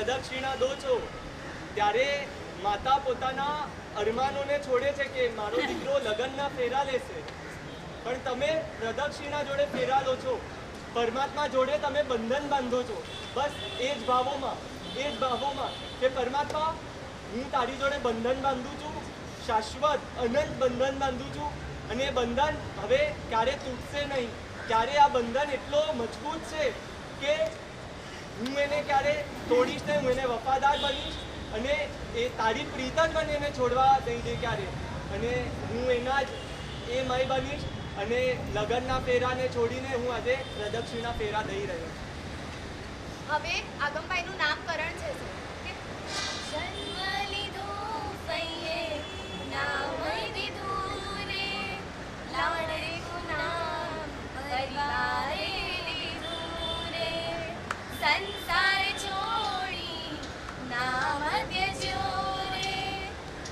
પ્રદક્ષિણા દો છો ત્યારે માતા પોતાના અરમાનોને છોડે છે કે મારો દીકરો લગ્નના ફેરા લેશે, પણ તમે પ્રદક્ષિણા જોડે ફેરા લો છો, પરમાત્મા જોડે તમે બંધન બાંધો છો. બસ એ જ ભાવોમાં કે પરમાત્મા હું તારી જોડે બંધન બાંધું છું, શાશ્વત અનંત બંધન બાંધું છું, અને એ બંધન હવે ક્યારે તૂટશે નહીં. ક્યારે આ બંધન એટલો મજબૂત છે કે હું એને ક્યારે તોડીશ નહીં, હું એને વફાદાર બનીશ અને એ તારી પ્રીત જ મને એને છોડવા નહીં દે ક્યારે, અને હું એના જ એ મય બનીશ અને લગ્નના ફેરાને છોડીને હું આજે પ્રદક્ષિણા ફેરા દઈ રહ્યો છું. હવે આગમભાઈનું નામકરણ છે જન્મ લીધો સૈયે નામ દીધું રે લાડે નામ પરિવારે લીધું રે સંસાર છોડી નામ ત્યજો રે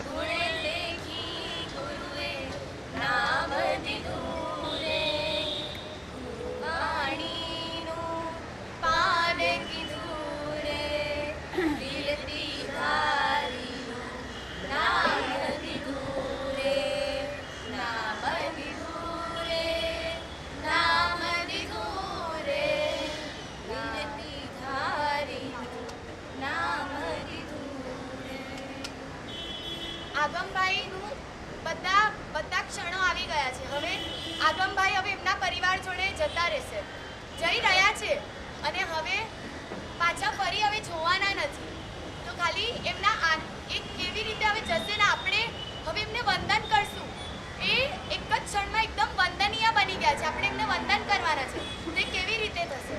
ગુણ લેખી ગુરુએ નામ દીધું રે ગુરુવાણીનું પાન કીધું રે દિલથી ધારીનું નામ દીધું રે નામ દીધું રે નામ દીધું રે દિલથી ધારીનું નામ દીધું રે. આગમભાઈનું બધા ક્ષણો આવી ગયા છે. હવે આગમભાઈ હવે એમના પરિવાર જોડે જતા રહેશે, જઈ રહ્યા છે અને હવે પાછા ફરી હવે જોવાના નથી. તો ખાલી એમના એક કેવી રીતે હવે જશે ને આપણે હવે એમને વંદન કરશું. એ એક જ ક્ષણમાં એકદમ વંદનીય બની ગયા છે, આપણે એમને વંદન કરવાના છે. તે કેવી રીતે થશે?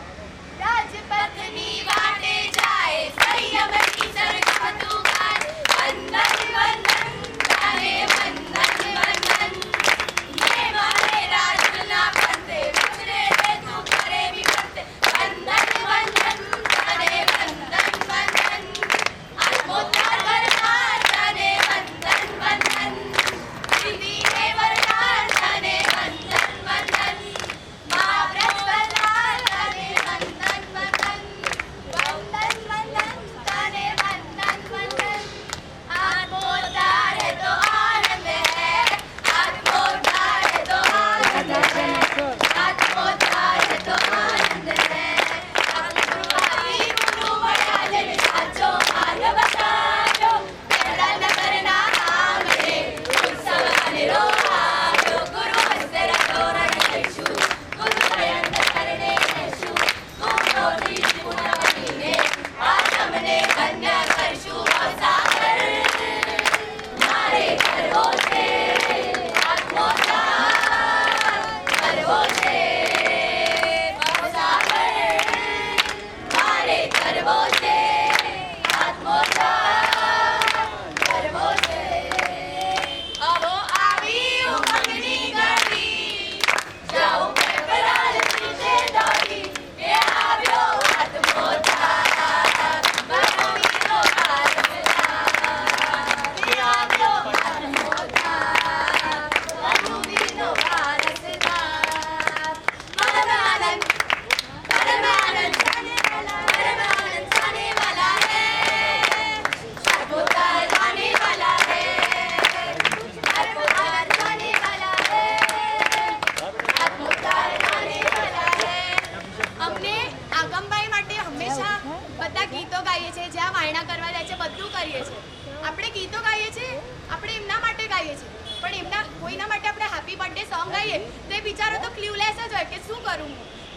રાજપથની વાટે જાય સંયમથી સરકાતું ગાય વંદન વંદન તારે વંદન વંદન ये मारे राजना करते गुजरे रे तू करे भी करते वंदन वंदन तारे वंदन वंदन आत्मोद्धार करनार तारे वंदन वंदन सिद्धि ने वरदान तारे वंदन वंदन महाव्रत बलदार तारे वंदन वंदन वंदन वंदन तारे वंदन वंदन आत्मोद्धार है तो आनंद है आत्मोद्धार है तो आनंद है आत्मोद्धार है तो आनंद है गुरुवारी गुरु बड़ा जन साचो मार्ग बतायो तेरा न करना हमरे उत्सवाने रो आयो गुरु हस्ते रखो रणेशु गुरु प्रयत्न करने शु गुरु दीश पुनवनीने आत्मने कन्या करशु अवसागर मारे करवो छे आत्मोद्धार करवो छे अवसागर मारे करवो छे आत्मोद्धार करवो छे अवो आवी उमंगनी गळी जाऊ पेपराल पीछे दौड़ी ए આવ્યો આત્મોદ્ધાર ભગવીનો વારસદાર એ આવ્યો આત્મોદ્ધાર ભગવીનો વારસદાર પરમાનંદ જાને વાલા હે આત્મોદ્ધાર જાने वाला है आत्मोद्धार जाने वाला है आत्मोद्धार जाने वाला है. અમને આગમભાઈ માટે હંમેશા બધા ગીતો ગાઈએ છીએ, જ્યાં વાયણા કરવા જાય છે બધું કરીએ છીએ. આપણે ગીતો ગાઈએ છીએ, આપણે એમના માટે ગાઈએ છીએ, પણ કોઈના માટે આપણે હેપી બર્થડે સોંગ ગાઈએ તો એ બિચારો તો ક્લ્યુલેસ જ હોય કે શું કરું હું.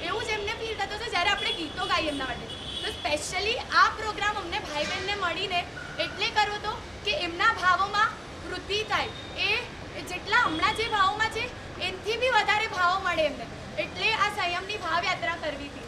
એવું જ એમને ફીલ થતું છે જ્યારે આપણે ગીતો ગાઈએ એમના માટે. તો સ્પેશિયલી આ પ્રોગ્રામ અમને ભાઈ બહેનને મળીને એટલે કરવો તો કે એમના ભાવોમાં વૃદ્ધિ થાય. એ જેટલા હમણાં જે ભાવોમાં છે એનાથી બી વધારે ભાવો મળે એમને, એટલે આ સંયમની ભાવયાત્રા કરવી હતી.